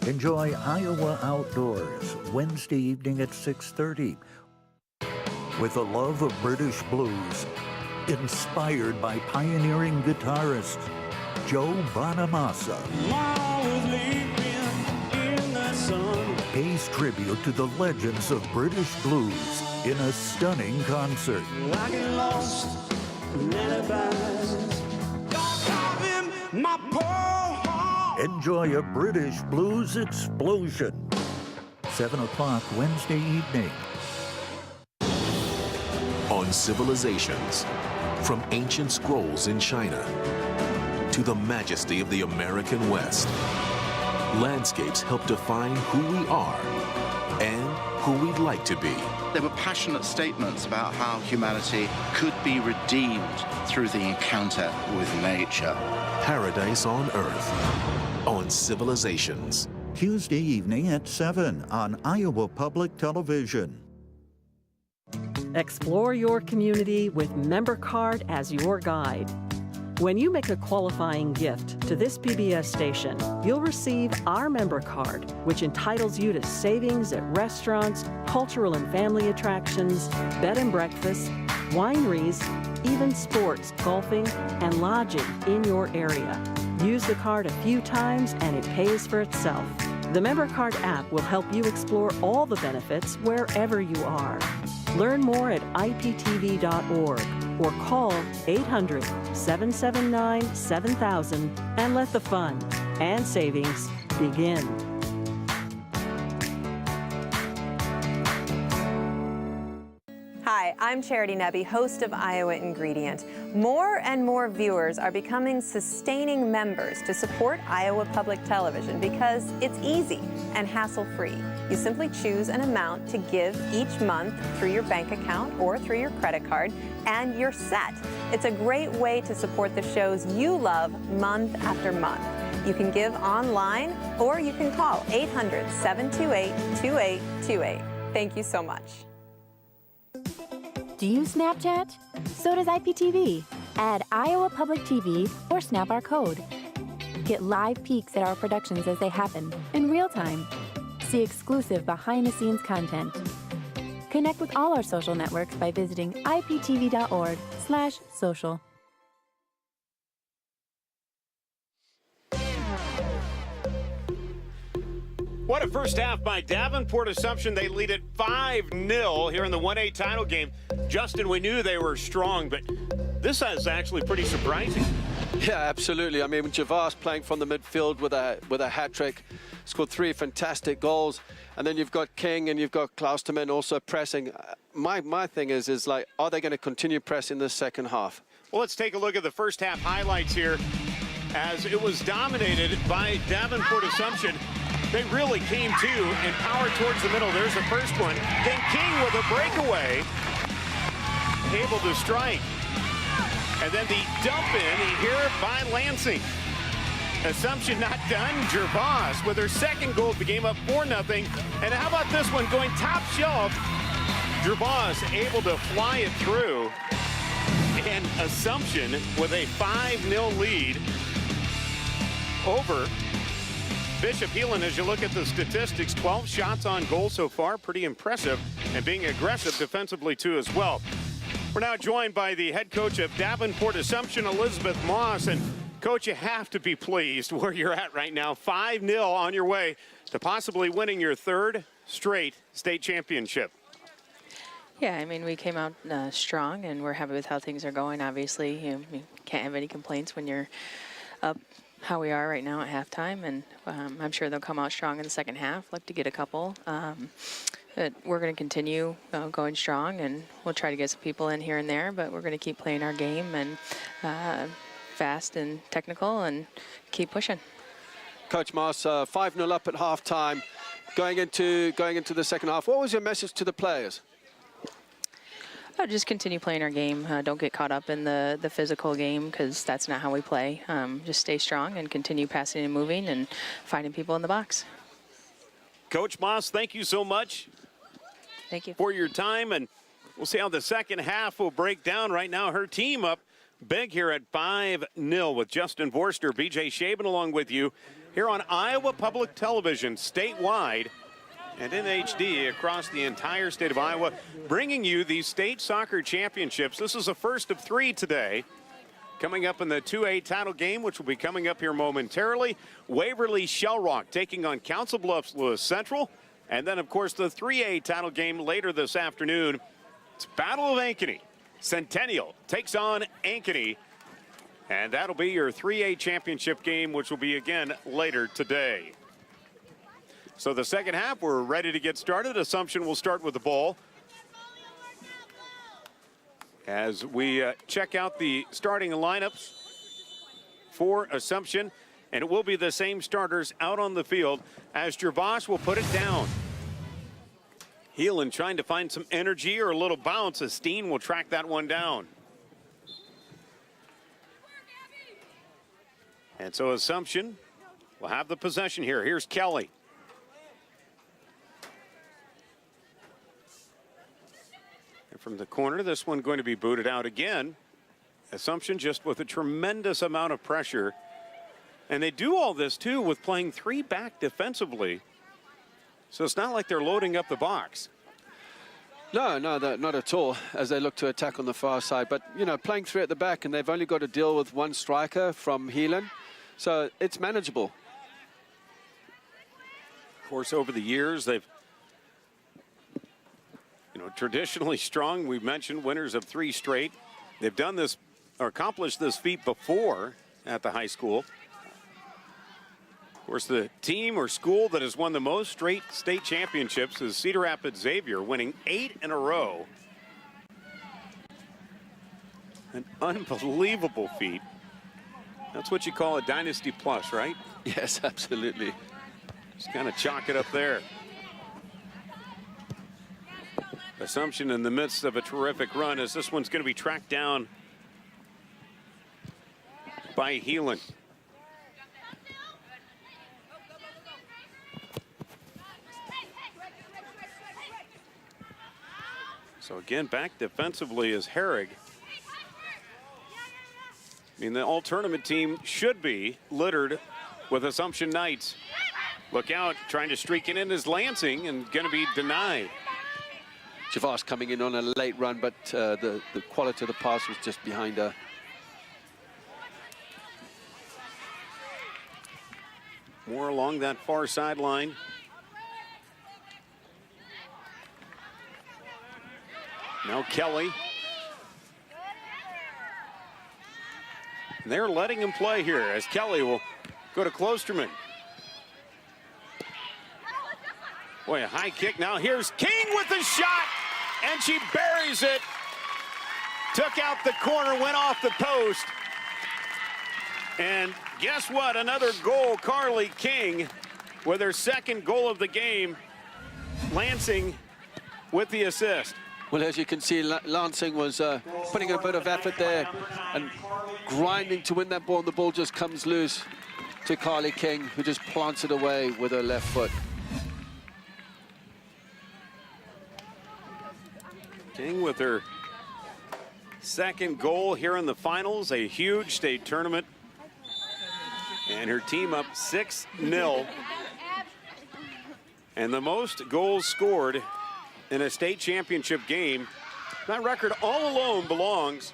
Enjoy Iowa Outdoors Wednesday evening at 6:30. With a love of British blues, inspired by pioneering guitarist Joe Bonamassa. Pays tribute to the legends of British blues in a stunning concert. Enjoy a British blues explosion. 7 o'clock Wednesday evening. On civilizations, from ancient scrolls in China to the majesty of the American West, landscapes help define who we are and who we'd like to be. They were passionate statements about how humanity could be redeemed through the encounter with nature. Paradise on Earth, on Civilizations. Tuesday evening at 7 on Iowa Public Television. Explore your community with MemberCard as your guide. When you make a qualifying gift to this PBS station, you'll receive our MemberCard, which entitles you to savings at restaurants, cultural and family attractions, bed and breakfast, wineries, even sports, golfing, and lodging in your area. Use the card a few times and it pays for itself. The MemberCard app will help you explore all the benefits wherever you are. Learn more at IPTV.org or call 800-779-7000 and let the fun and savings begin. Hi, I'm Charity Nebbe, host of Iowa Ingredient. More and more viewers are becoming sustaining members to support Iowa Public Television because it's easy and hassle-free. You simply choose an amount to give each month through your bank account or through your credit card, and you're set. It's a great way to support the shows you love month after month. You can give online or you can call 800-728-2828. Thank you so much. Do you Snapchat? So does IPTV. Add Iowa Public TV or snap our code. Get live peeks at our productions as they happen in real time. See exclusive behind-the-scenes content. Connect with all our social networks by visiting iptv.org/social. What a first half by Davenport Assumption. They lead it 5-0 here in the 1A title game. Justin, we knew they were strong, but this is actually pretty surprising. Yeah, absolutely. I mean, Gervais playing from the midfield with a hat trick, scored 3 fantastic goals, and then you've got King and you've got Klausterman also pressing. My thing is like, are they going to continue pressing this second half? Well, let's take a look at the first half highlights here as it was dominated by Davenport Assumption. They really came to and powered towards the middle. There's the first one. Then King with a breakaway, able to strike. And then the dump in here by Lansing. Assumption not done. Gervais with her second goal of the game, up 4-0. And how about this one going top shelf? Gervais able to fly it through. And Assumption with a 5-0 lead over Bishop Heelan. As you look at the statistics, 12 shots on goal so far, pretty impressive, and being aggressive defensively too as well. We're now joined by the head coach of Davenport Assumption, Elizabeth Moss. And Coach, you have to be pleased where you're at right now. 5-0 on your way to possibly winning your third straight state championship. Yeah, I mean, we came out strong, and we're happy with how things are going. Obviously, you can't have any complaints when you're up how we are right now at halftime, and I'm sure they'll come out strong in the second half. Look to get a couple. But we're going to continue going strong, and we'll try to get some people in here and there, but we're going to keep playing our game and fast and technical and keep pushing. Coach Moss, 5-0 up at halftime, going into the second half. What was your message to the players? Just continue playing our game. Don't get caught up in the physical game, because that's not how we play. Just stay strong and continue passing and moving and finding people in the box. Coach Moss, thank you so much. Thank you for your time, and we'll see how the second half will break down. Right now, her team up big here at 5-0 with Justin Vorster, BJ Shaban along with you here on Iowa Public Television statewide and in HD across the entire state of Iowa, bringing you the state soccer championships. This is the first of 3 today. Coming up in the 2A title game, which will be coming up here momentarily, Waverly-Shell taking on Council Bluffs Lewis Central. And then, of course, the 3A title game later this afternoon. It's Battle of Ankeny. Centennial takes on Ankeny. And that'll be your 3A championship game, which will be again later today. So the second half, we're ready to get started. Assumption will start with the ball. As we check out the starting lineups for Assumption. And it will be the same starters out on the field as Gervais will put it down. Heelan trying to find some energy or a little bounce as Steen will track that one down. And so Assumption will have the possession here. Here's Kelly. And from the corner, this one going to be booted out again. Assumption just with a tremendous amount of pressure. And they do all this, too, with playing 3 back defensively. So it's not like they're loading up the box. No, not at all, as they look to attack on the far side. But, you know, playing 3 at the back, and they've only got to deal with 1 striker from Heelan. So it's manageable. Of course, over the years, they've, traditionally strong. We've mentioned winners of 3 straight. They've done this or accomplished this feat before at the high school. Of course, the team or school that has won the most straight state championships is Cedar Rapids Xavier, winning 8 in a row. An unbelievable feat. That's what you call a dynasty plus, right? Yes, absolutely. Just kind of chalk it up there. Assumption in the midst of a terrific run, as this one's going to be tracked down by Heelan. So again, back defensively is Herrig. I mean, the all-tournament team should be littered with Assumption Knights. Look out, trying to streak it in is Lansing and going to be denied. Gervais coming in on a late run, but the quality of the pass was just behind her. More along that far sideline. Now Kelly. And they're letting him play here as Kelly will go to Klosterman. Boy, a high kick. Now here's King with the shot, and she buries it. Took out the corner, went off the post. And guess what? Another goal, Carly King with her second goal of the game. Lansing with the assist. Well, as you can see, Lansing was putting a bit of effort there and grinding to win that ball, and the ball just comes loose to Carly King, who just plants it away with her left foot. King with her second goal here in the finals, a huge state tournament. And her team up 6-0. And the most goals scored in a state championship game. That record all alone belongs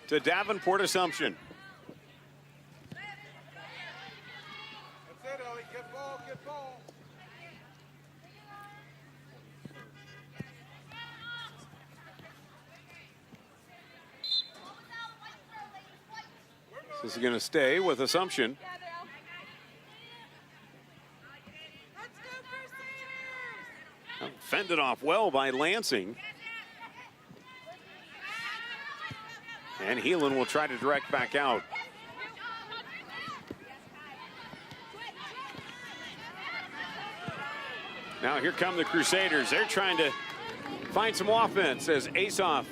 to Davenport Assumption. This is going to stay with Assumption. Fended off well by Lansing. And Heelan will try to direct back out. Now here come the Crusaders. They're trying to find some offense as IGHSAU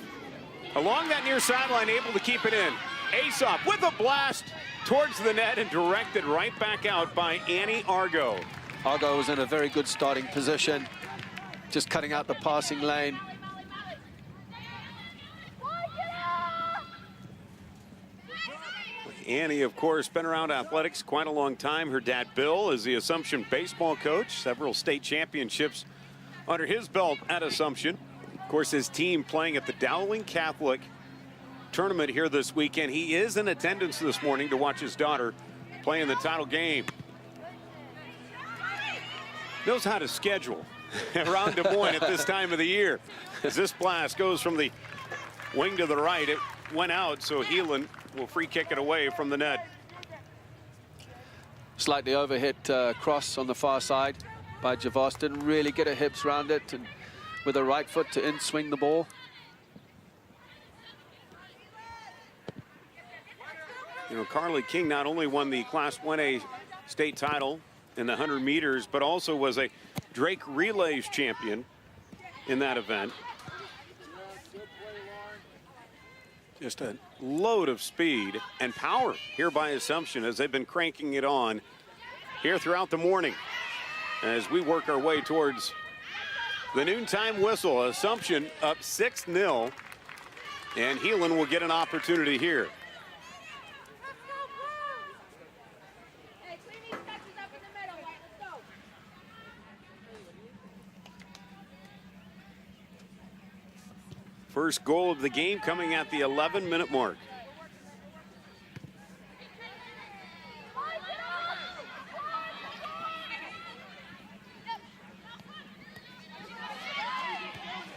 along that near sideline, able to keep it in. IGHSAU with a blast towards the net and directed right back out by Annie Argo. Argo was in a very good starting position, just cutting out the passing lane. Annie, of course, been around athletics quite a long time. Her dad, Bill, is the Assumption baseball coach. Several state championships under his belt at Assumption. Of course, his team playing at the Dowling Catholic tournament here this weekend. He is in attendance this morning to watch his daughter play in the title game. Knows how to schedule around Des Moines at this time of the year. As this blast goes from the wing to the right, it went out, so Heelan will free kick it away from the net. Slightly overhit cross on the far side by Javos. Didn't really get her hips around it, and with her right foot to in-swing the ball. You know, Carly King not only won the Class 1A state title in the 100 meters, but also was a Drake Relays champion in that event. Just a load of speed and power here by Assumption as they've been cranking it on here throughout the morning. As we work our way towards the noontime whistle, Assumption up 6-0, and Heelan will get an opportunity here. First goal of the game coming at the 11-minute mark.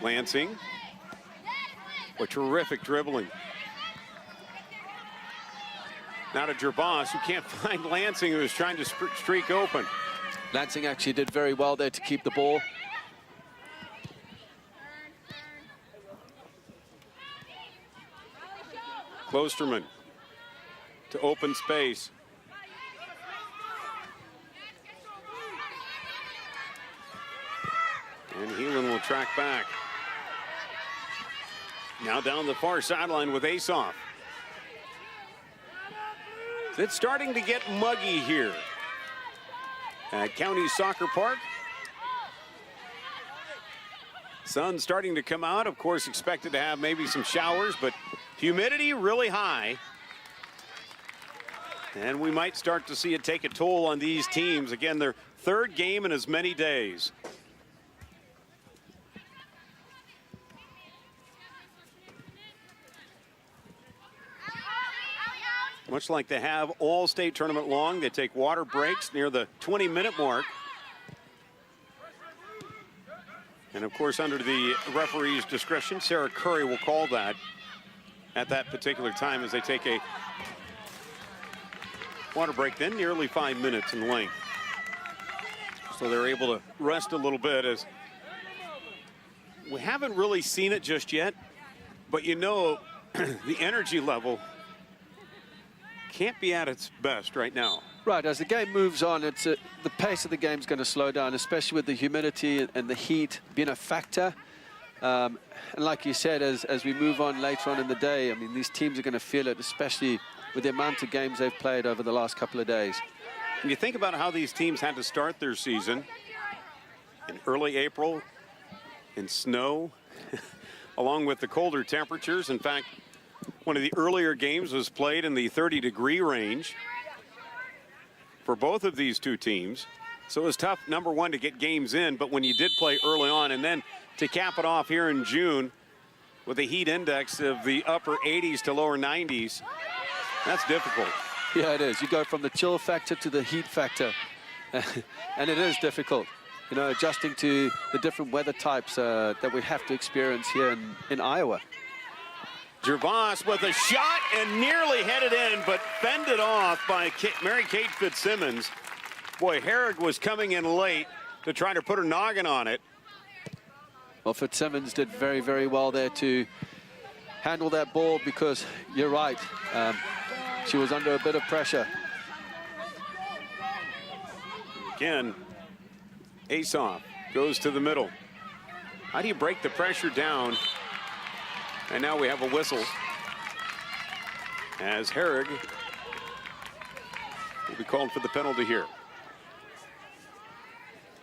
Lansing. What terrific dribbling. Now to Gerbos, who can't find Lansing, who is trying to streak open. Lansing actually did very well there to keep the ball. Klosterman to open space. And Heelan will track back. Now down the far sideline with IGHSAU. It's starting to get muggy here at Cownie Soccer Park. Sun starting to come out, of course, expected to have maybe some showers, but humidity really high. And we might start to see it take a toll on these teams. Again, their third game in as many days. Much like they have all state tournament long, they take water breaks near the 20-minute mark. And of course, under the referee's discretion, Sarah Curry will call that at that particular time as they take a water break, then nearly 5 minutes in length. So they're able to rest a little bit, as we haven't really seen it just yet, but you know the energy level can't be at its best right now. Right, as the game moves on, it's the pace of the game is going to slow down, especially with the humidity and the heat being a factor. And like you said, as we move on later on in the day, I mean, these teams are going to feel it, especially with the amount of games they've played over the last couple of days. When you think about how these teams had to start their season in early April in snow, along with the colder temperatures. In fact, one of the earlier games was played in the 30-degree range for both of these two teams. So it was tough, number one, to get games in, but when you did play early on, and then to cap it off here in June with a heat index of the upper 80s to lower 90s, that's difficult. Yeah, it is. You go from the chill factor to the heat factor, and it is difficult, you know, adjusting to the different weather types that we have to experience here in Iowa. Gervais with a shot and nearly headed in, but fended off by Mary-Kate Fitzsimmons. Boy, Herrig was coming in late to try to put her noggin on it. Well, Fitzsimmons did very, very well there to handle that ball, because you're right, she was under a bit of pressure. Again, IGHSAU goes to the middle. How do you break the pressure down? And now we have a whistle as Herrig will be called for the penalty here.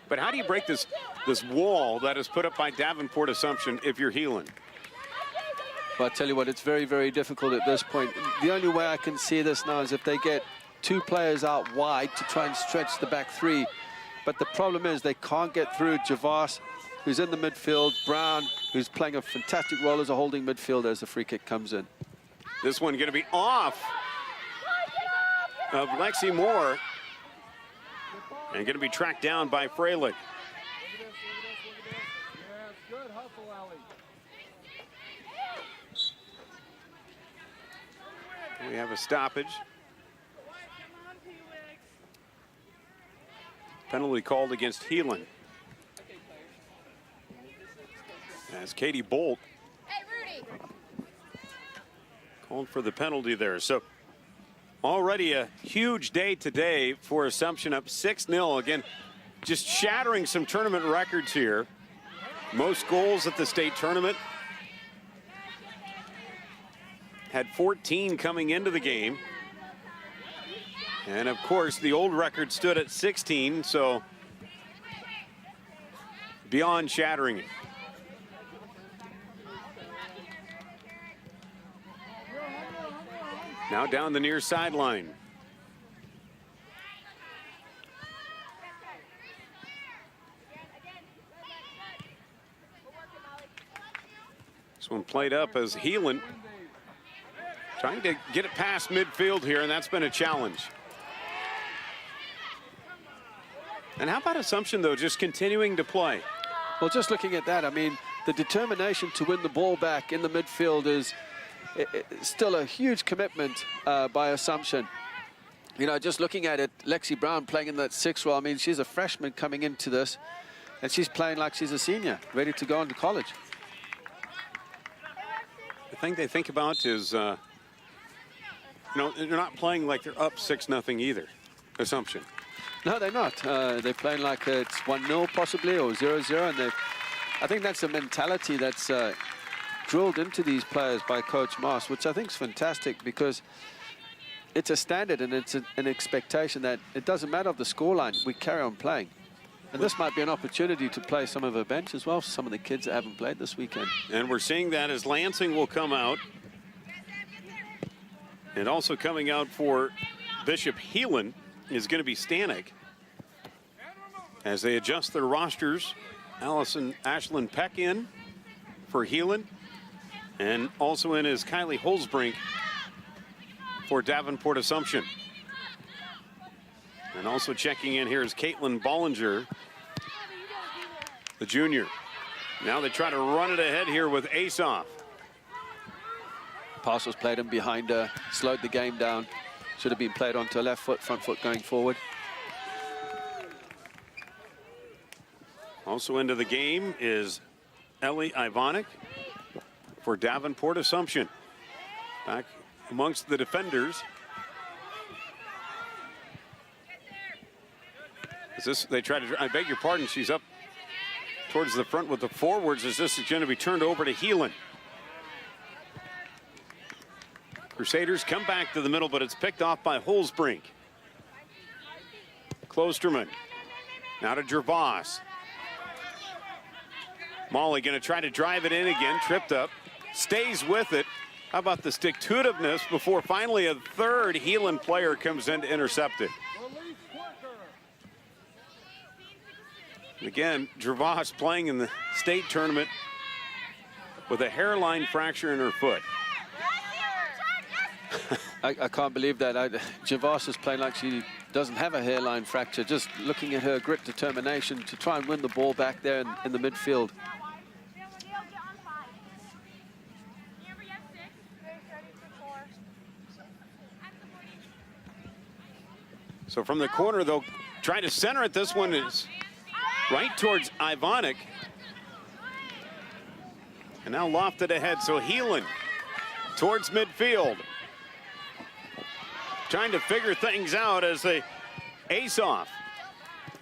But how do you break this wall that is put up by Davenport Assumption if you're Heelan? Well, I tell you what, it's very, very difficult at this point. The only way I can see this now is if they get two players out wide to try and stretch the back three. But the problem is they can't get through Gervais, who's in the midfield, Brown, who's playing a fantastic role as a holding midfielder as the free kick comes in. This one going to be off of Lexi Moore and going to be tracked down by Freilich. We have a stoppage. Penalty called against Heelan. As Katie Bolt called for the penalty there. So already a huge day today for Assumption, up 6-0. Again, just shattering some tournament records here. Most goals at the state tournament. Had 14 coming into the game. And of course, the old record stood at 16, so beyond shattering it. Now down the near sideline. This one played up as Heelan trying to get it past midfield here, and that's been a challenge. And how about Assumption, though, just continuing to play? Well, just looking at that, I mean, the determination to win the ball back in the midfield is still a huge commitment by Assumption. You know, just looking at it, Lexi Brown playing in that 6th role, I mean, she's a freshman coming into this, and she's playing like she's a senior, ready to go into college. The thing they think about is, you know, they're not playing like they're up 6-0 either, Assumption. No, they're not. They're playing like it's 1-0 possibly, or 0-0, and I think that's a mentality that's drilled into these players by Coach Moss, which I think is fantastic, because it's a standard and it's an expectation that it doesn't matter of the scoreline, we carry on playing. And this might be an opportunity to play some of her bench as well, some of the kids that haven't played this weekend. And we're seeing that as Lansing will come out. And also coming out for Bishop Heelan is going to be Stanek. As they adjust their rosters, Ashlyn Peck in for Heelan. And also in is Kylie Holzbrink for Davenport Assumption. And also checking in here is Caitlin Bollinger, the junior. Now they try to run it ahead here with IGHSAU. Pass was played in behind her, slowed the game down. Should have been played onto her left foot, front foot going forward. Also into the game is Ellie Ivanek for Davenport Assumption. Back amongst the defenders. Is this, they try to, I beg your pardon, she's up towards the front with the forwards as this is going to be turned over to Heelan. Crusaders come back to the middle, but it's picked off by Holzbrink. Klosterman. Now to Gervais. Molly going to try to drive it in again, tripped up, stays with it. How about the stick-to-itiveness before finally a third Heelan player comes in to intercept it. Again, Gervais playing in the state tournament with a hairline fracture in her foot. I can't believe that. Gervais is playing like she doesn't have a hairline fracture. Just looking at her grit, determination to try and win the ball back there in the midfield. So from the corner, they'll try to center it. This one is right towards Ivonic. And now lofted ahead, so Heelan towards midfield. Trying to figure things out as they ace off.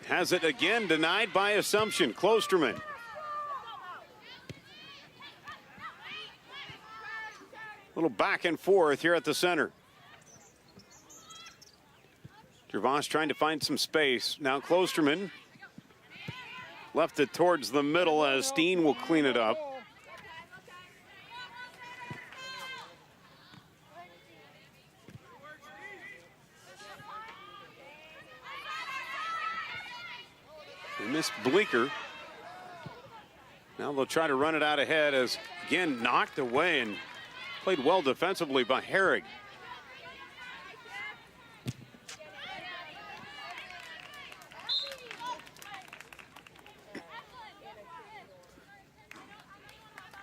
Has it again denied by Assumption. Klosterman. Little back and forth here at the center. Gervais trying to find some space. Now Klosterman left it towards the middle as Steen will clean it up. They missed Bleeker. Now they'll try to run it out ahead as again knocked away and played well defensively by Herrig.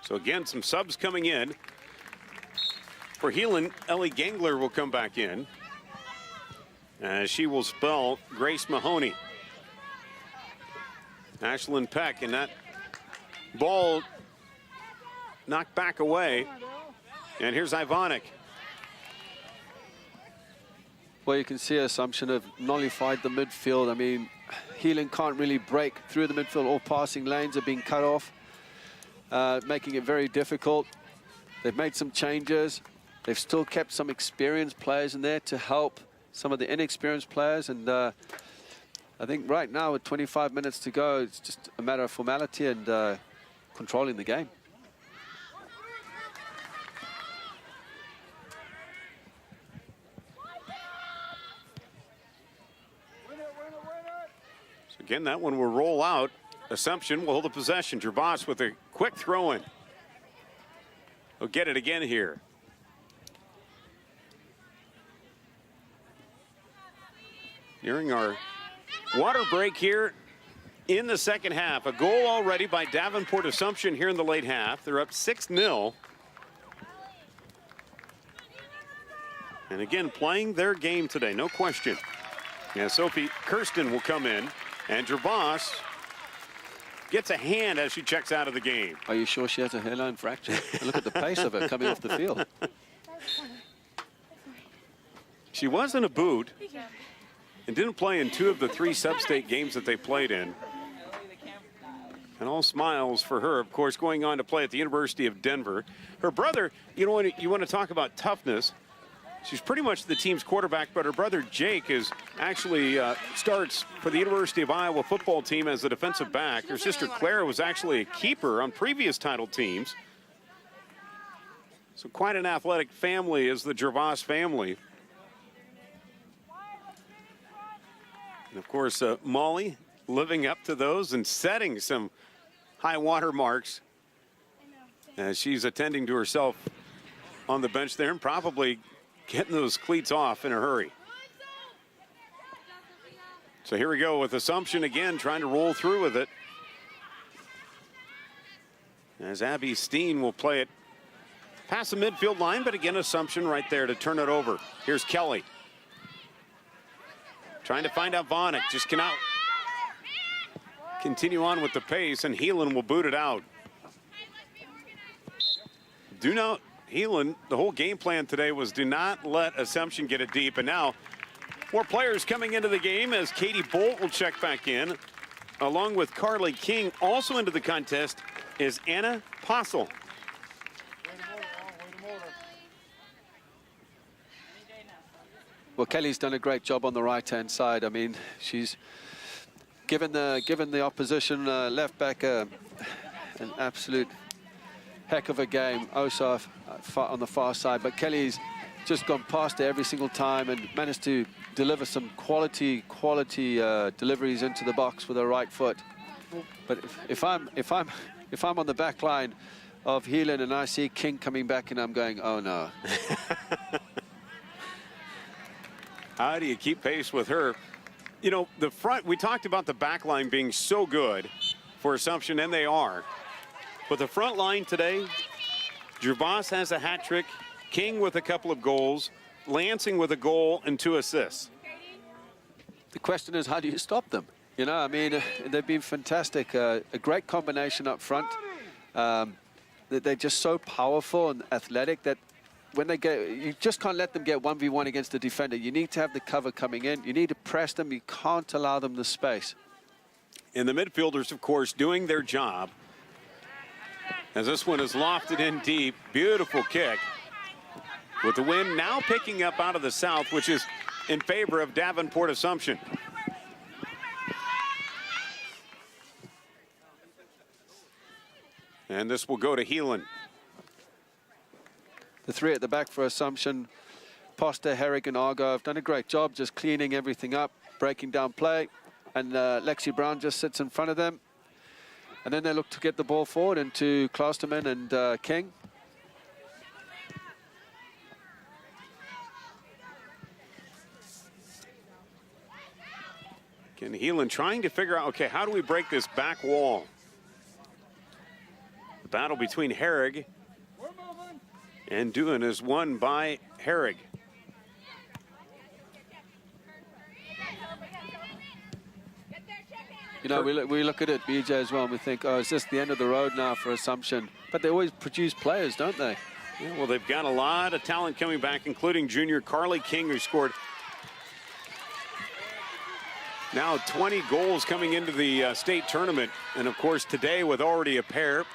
So again, some subs coming in. For Heelan, Ellie Gangler will come back in. She will spell Grace Mahoney. Ashlyn Peck, and that ball knocked back away. And here's Ivonic. Well, you can see Assumption have nullified the midfield. I mean, Heelan can't really break through the midfield. All passing lanes are being cut off, making it very difficult. They've made some changes. They've still kept some experienced players in there to help some of the inexperienced players. And I think right now, with 25 minutes to go, it's just a matter of formality and controlling the game. So again, that one will roll out. Assumption will hold the possession. Gervais with a quick throw in. He'll get it again here. Nearing our water break here in the second half. A goal already by Davenport Assumption here in the late half. They're up 6-0. And again, playing their game today, no question. Yeah, Sophie Kirsten will come in, and Gervais gets a hand as she checks out of the game. Are you sure she has a hairline fracture? Look at the pace of her coming off the field. She was in a boot and didn't play in 2 of the 3 sub-state games that they played in. And all smiles for her, of course, going on to play at the University of Denver. Her brother, you know, you want to talk about toughness, she's pretty much the team's quarterback, but her brother Jake is actually starts for the University of Iowa football team as a defensive back. Her sister Claire was actually a keeper on previous title teams. So quite an athletic family is the Gervais family. And of course, Molly living up to those and setting some high water marks as she's attending to herself on the bench there and probably getting those cleats off in a hurry. So here we go with Assumption again, trying to roll through with it. As Abby Steen will play it past the midfield line, but again, Assumption right there to turn it over. Here's Kelly. Trying to find out Vonick, just cannot continue on with the pace, and Heelan will boot it out. Heelan, the whole game plan today was do not let Assumption get it deep, and now more players coming into the game as Katie Bolt will check back in, along with Carly King. Also into the contest is Anna Possel. Well, Kelly's done a great job on the right-hand side. I mean, she's given the opposition left back an absolute heck of a game. Osaf on the far side, but Kelly's just gone past her every single time and managed to deliver some quality deliveries into the box with her right foot. But if I'm on the back line of Heelan and I see King coming back, and I'm going, oh no. How do you keep pace with her? You know, the front, we talked about the back line being so good for Assumption, and they are. But the front line today, Gervais has a hat trick, King with a couple of goals, Lansing with a goal and 2 assists. the question is, how do you stop them? You know, I mean, they've been fantastic. A great combination up front. They're just so powerful and athletic that when they get, you just can't let them get 1v1 against the defender. You need to have the cover coming in. You need to press them. You can't allow them the space. And the midfielders, of course, doing their job. As this one is lofted in deep. Beautiful kick. With the wind now picking up out of the south, which is in favor of Davenport Assumption. And this will go to Heelan. The three at the back for Assumption, Poster, Herrick, and Argo have done a great job just cleaning everything up, breaking down play. And Lexi Brown just sits in front of them. And then they look to get the ball forward into Klosterman and King. Again, Heelan trying to figure out, okay, how do we break this back wall? The battle between Herrig and Doohan is won by Herrig. You know, we look at it, BJ, as well, and we think, oh, is this the end of the road now for Assumption? But they always produce players, don't they? Yeah, well, they've got a lot of talent coming back, including junior Carly King, who scored now 20 goals coming into the state tournament. And, of course, today with already a pair,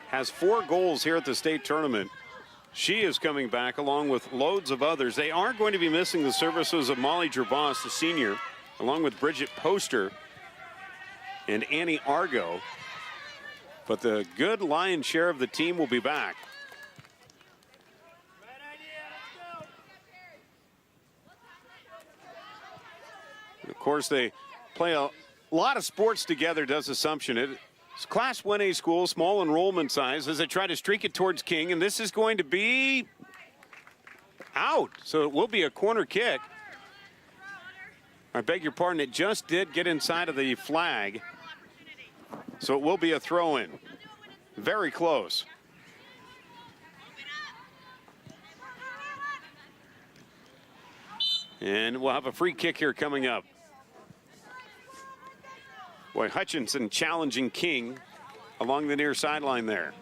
has 4 goals here at the state tournament. She is coming back along with loads of others. They are going to be missing the services of Molly Gervas, the senior, along with Bridget Poster and Annie Argo. But the good lion's share of the team will be back. And of course, they play a lot of sports together, does Assumption. It's Class 1A school, small enrollment size, as they try to streak it towards King. And this is going to be out. So it will be a corner kick. I beg your pardon, it just did get inside of the flag. So it will be a throw-in. Very close. And we'll have a free kick here coming up. Boy, Hutchinson challenging King along the near sideline there.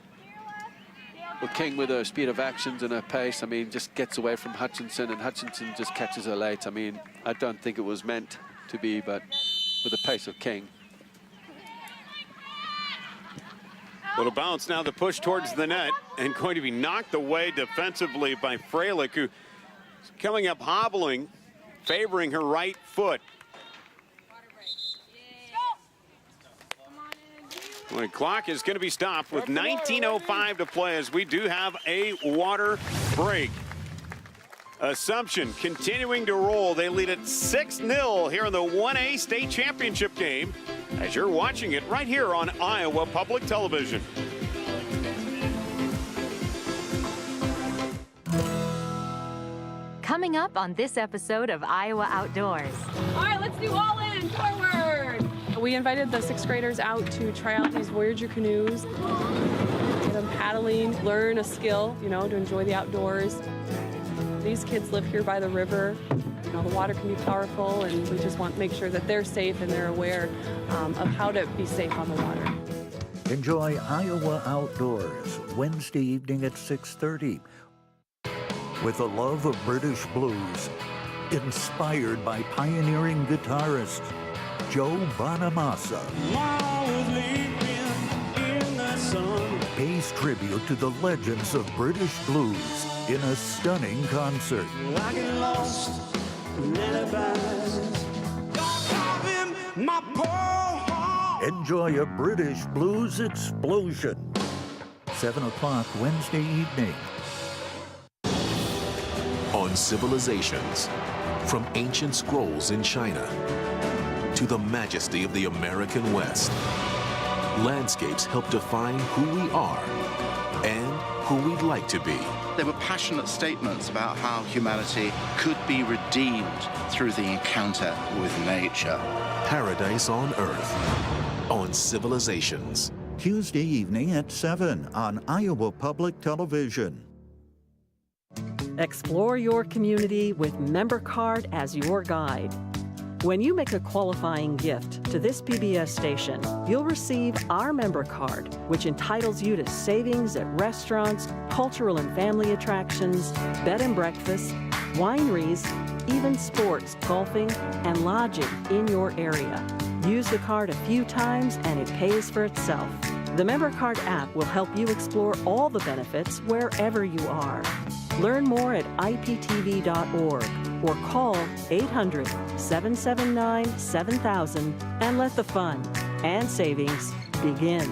Well, King with her speed of actions and her pace, I mean, just gets away from Hutchinson, and Hutchinson just catches her late. I mean, I don't think it was meant to be, but with the pace of King. Little bounce now, the push towards the net, and going to be knocked away defensively by Freilich, who is coming up hobbling, favoring her right foot. The clock is going to be stopped with 19:05 to play, as we do have a water break. Assumption continuing to roll. They lead at 6-0 here in the 1A state championship game, as you're watching it right here on Iowa Public Television. Coming up on this episode of Iowa Outdoors. All right, let's do all in, forward. We invited the 6th graders out to try out these Voyager canoes, get them paddling, learn a skill, you know, to enjoy the outdoors. These kids live here by the river. You know, the water can be powerful, and we just want to make sure that they're safe and they're aware of how to be safe on the water. Enjoy Iowa Outdoors Wednesday evening at 6:30 with a love of British blues, inspired by pioneering guitarist Joe Bonamassa. Pays tribute to the legends of British blues in a stunning concert. Enjoy a British blues explosion. 7 o'clock Wednesday evening. On Civilizations, from ancient scrolls in China to the majesty of the American West, landscapes help define who we are and who we'd like to be. There were passionate statements about how humanity could be redeemed through the encounter with nature. Paradise on Earth, on Civilizations. Tuesday evening at 7 on Iowa Public Television. Explore your community with MemberCard as your guide. When you make a qualifying gift to this PBS station, you'll receive our member card, which entitles you to savings at restaurants, cultural and family attractions, bed and breakfast, wineries, even sports, golfing, and lodging in your area. Use the card a few times and it pays for itself. The Member Card app will help you explore all the benefits wherever you are. Learn more at IPTV.org or call 800-779-7000 and let the fun and savings begin.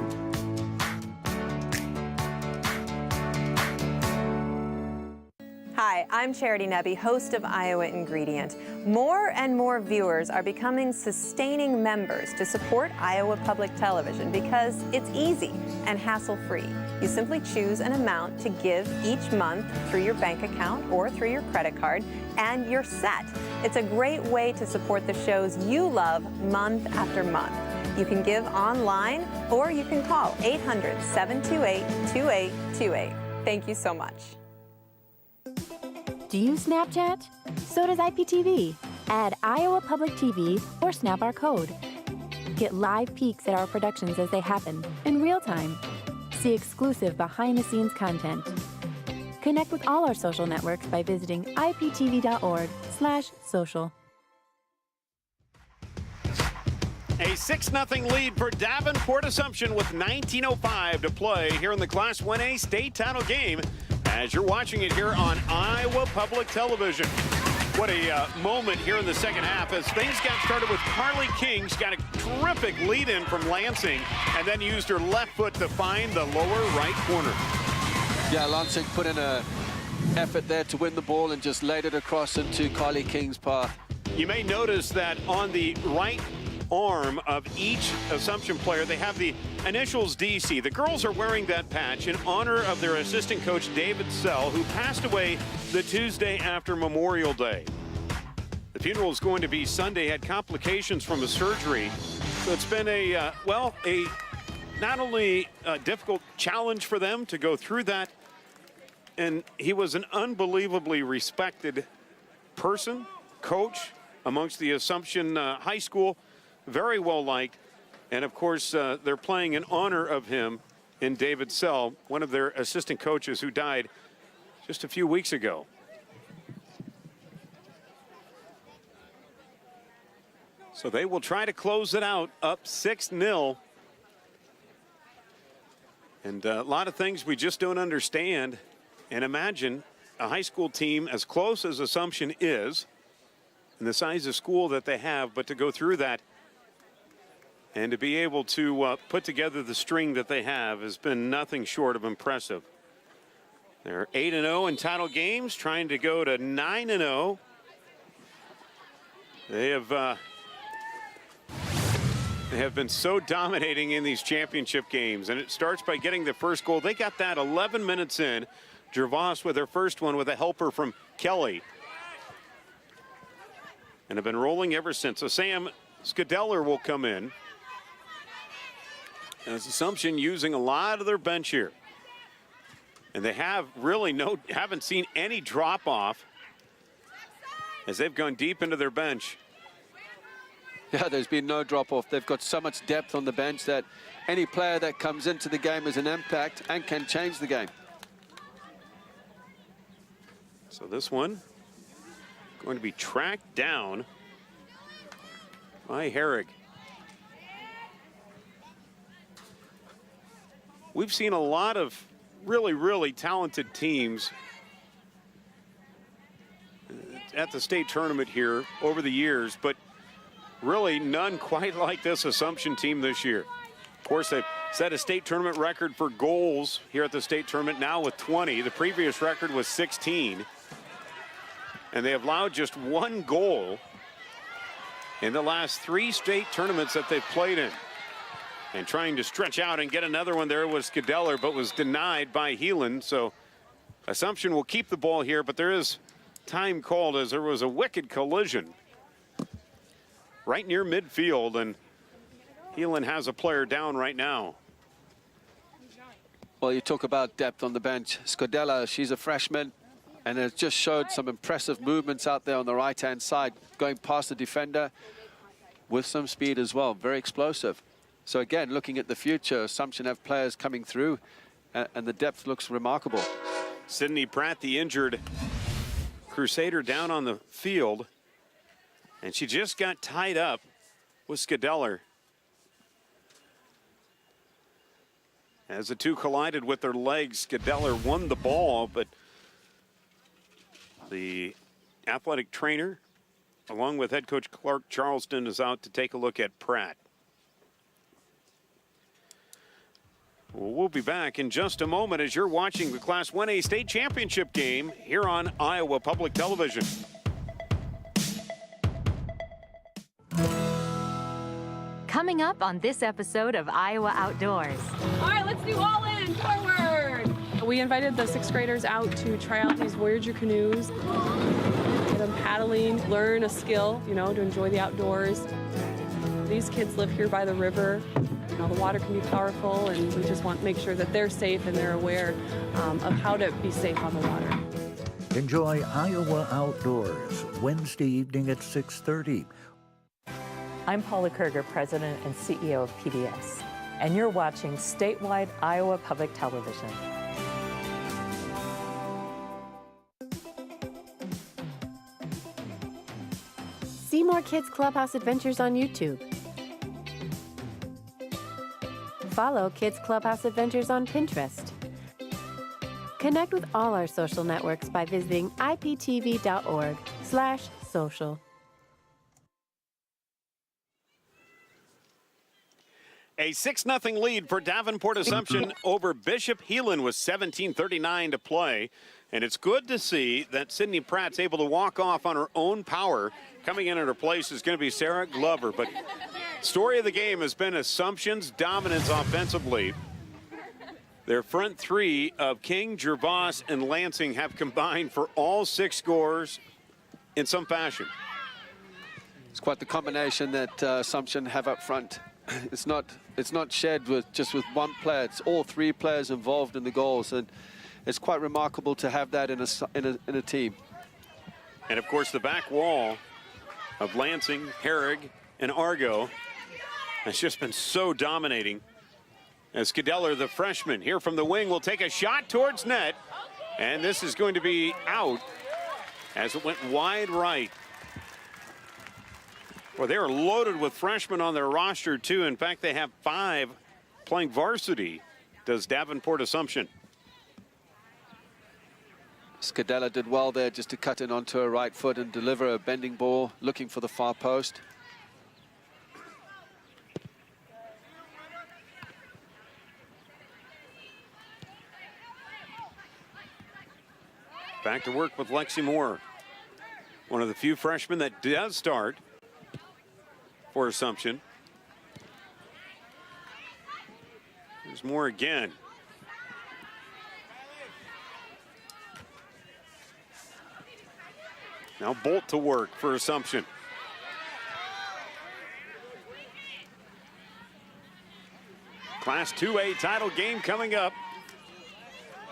Hi, I'm Charity Nebbe, host of Iowa Ingredient. More and more viewers are becoming sustaining members to support Iowa Public Television because it's easy and hassle-free. You simply choose an amount to give each month through your bank account or through your credit card, and you're set. It's a great way to support the shows you love month after month. You can give online or you can call 800-728-2828. Thank you so much. Do you Snapchat? So does IPTV. Add Iowa Public TV or snap our code. Get live peeks at our productions as they happen in real time. See exclusive behind-the-scenes content. Connect with all our social networks by visiting iptv.org/social. A 6-0 lead for Davenport Assumption with 19:05 to play here in the Class 1A state title game as you're watching it here on Iowa Public Television. What a moment here in the second half as things got started with Carly King. She got a terrific lead in from Lansing and then used her left foot to find the lower right corner. Yeah, Lansing put in an effort there to win the ball and just laid it across into Carly King's path. You may notice that on the right arm of each Assumption player, they have the initials DC. The girls are wearing that patch in honor of their assistant coach, David Sell, who passed away the Tuesday after Memorial Day. The funeral is going to be Sunday, had complications from a surgery. So it's been a not only a difficult challenge for them to go through that, and he was an unbelievably respected person, coach amongst the Assumption High School, very well liked. And of course, they're playing in honor of him in David Sell, one of their assistant coaches who died just a few weeks ago. So they will try to close it out, up 6-0. And a lot of things we just don't understand. And imagine a high school team as close as Assumption is, and the size of school that they have, but to go through that and to be able to put together the string that they have has been nothing short of impressive. They're 8-0 in title games, trying to go to 9-0. They have been so dominating in these championship games, and it starts by getting the first goal. They got that 11 minutes in. Gervais with their first one with a helper from Kelly, and have been rolling ever since. So Sam Scadeller will come in as Assumption using a lot of their bench here. And they have really haven't seen any drop off as they've gone deep into their bench. Yeah, there's been no drop off. They've got so much depth on the bench that any player that comes into the game is an impact and can change the game. So this one going to be tracked down by Herrig. We've seen a lot of really, really talented teams at the state tournament here over the years, but really none quite like this Assumption team this year. Of course, they've set a state tournament record for goals here at the state tournament now with 20. The previous record was 16. And they have allowed just one goal in the last 3 state tournaments that they've played in. And trying to stretch out and get another one there was Scadeller, but was denied by Heelan. So Assumption will keep the ball here, but there is time called as there was a wicked collision right near midfield, and Heelan has a player down right now. Well, you talk about depth on the bench. Scadella, she's a freshman, and has just showed some impressive movements out there on the right-hand side, going past the defender. with some speed as well, very explosive. So again, looking at the future, Assumption have players coming through, and the depth looks remarkable. Sydney Pratt, the injured Crusader, down on the field, and she just got tied up with Scadeller. As the two collided with their legs, Scadeller won the ball, but the athletic trainer, along with head coach Clark Charleston, is out to take a look at Pratt. We'll be back in just a moment as you're watching the Class 1A state championship game here on Iowa Public Television. Coming up on this episode of Iowa Outdoors. All right, let's do all in, forward. We invited the 6th graders out to try out these Voyager canoes, get them paddling, learn a skill, you know, to enjoy the outdoors. These kids live here by the river. You know, the water can be powerful, and we just want to make sure that they're safe and they're aware of how to be safe on the water. Enjoy Iowa Outdoors, Wednesday evening at 6:30. I'm Paula Kerger, President and CEO of PBS, and you're watching statewide Iowa Public Television. See more Kids Clubhouse Adventures on YouTube. Follow Kids Clubhouse Adventures on Pinterest. Connect with all our social networks by visiting iptv.org/social. A 6-0 lead for Davenport Assumption over Bishop Heelan with 17:39 to play. And it's good to see that Sydney Pratt's able to walk off on her own power. Coming in at her place is going to be Sarah Glover. But story of the game has been Assumption's dominance offensively. Their front three of King, Gervais, and Lansing have combined for all 6 scores in some fashion. It's quite the combination that Assumption have up front. It's not shared with just with one player. It's all 3 players involved in the goals, and it's quite remarkable to have that in a team. And of course, the back wall of Lansing, Herrig, and Argo has just been so dominating. As Scadeller, the freshman, here from the wing, will take a shot towards net, and this is going to be out as it went wide right. Well, they are loaded with freshmen on their roster, too. In fact, they have 5 playing varsity, does Davenport Assumption. Scadeller did well there just to cut in onto her right foot and deliver a bending ball, looking for the far post. Back to work with Lexi Moore, one of the few freshmen that does start for Assumption. There's Moore again. Now Bolt to work for Assumption. Class 2A title game coming up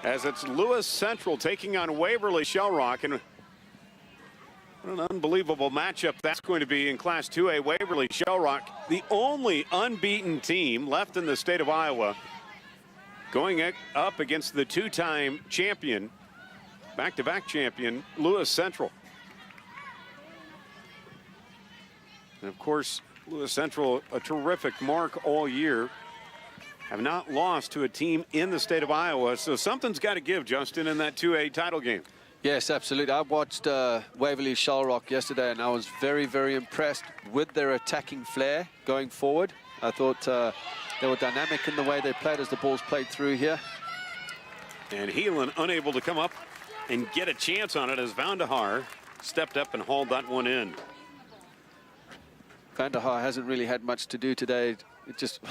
as it's Lewis Central taking on Waverly-Shell. And what an unbelievable matchup that's going to be in Class 2A. Waverly-Shell, the only unbeaten team left in the state of Iowa, going up against the 2-time champion, back-to-back champion, Lewis Central. And of course, Lewis Central, a terrific mark all year, have not lost to a team in the state of Iowa. So something's got to give, Justin, in that 2A title game. Yes, absolutely. I watched Waverly-Shell yesterday, and I was very, very impressed with their attacking flair going forward. I thought they were dynamic in the way they played as the balls played through here. And Heelan unable to come up and get a chance on it as Vandahar stepped up and hauled that one in. Vandahar hasn't really had much to do today. It just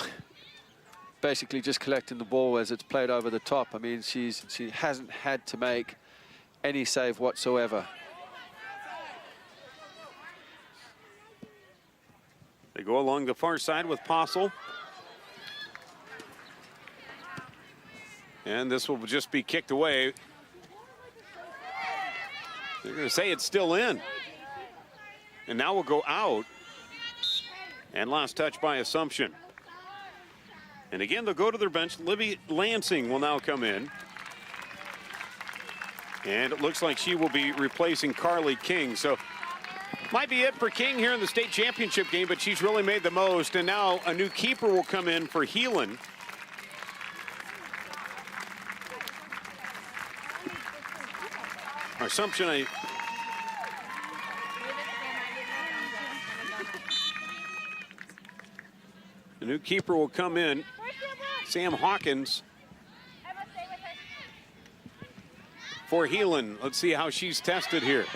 basically just collecting the ball as it's played over the top. I mean, she hasn't had to make any save whatsoever. They go along the far side with Postle. And this will just be kicked away. They're going to say it's still in. And now we'll go out. And last touch by Assumption. And again, they'll go to their bench. Libby Lansing will now come in. And it looks like she will be replacing Carly King. So might be it for King here in the state championship game, but she's really made the most. And now a new keeper will come in for Heelan. Assumption, the new keeper will come in, Sam Hawkins, for Heelan. Let's see how she's tested here.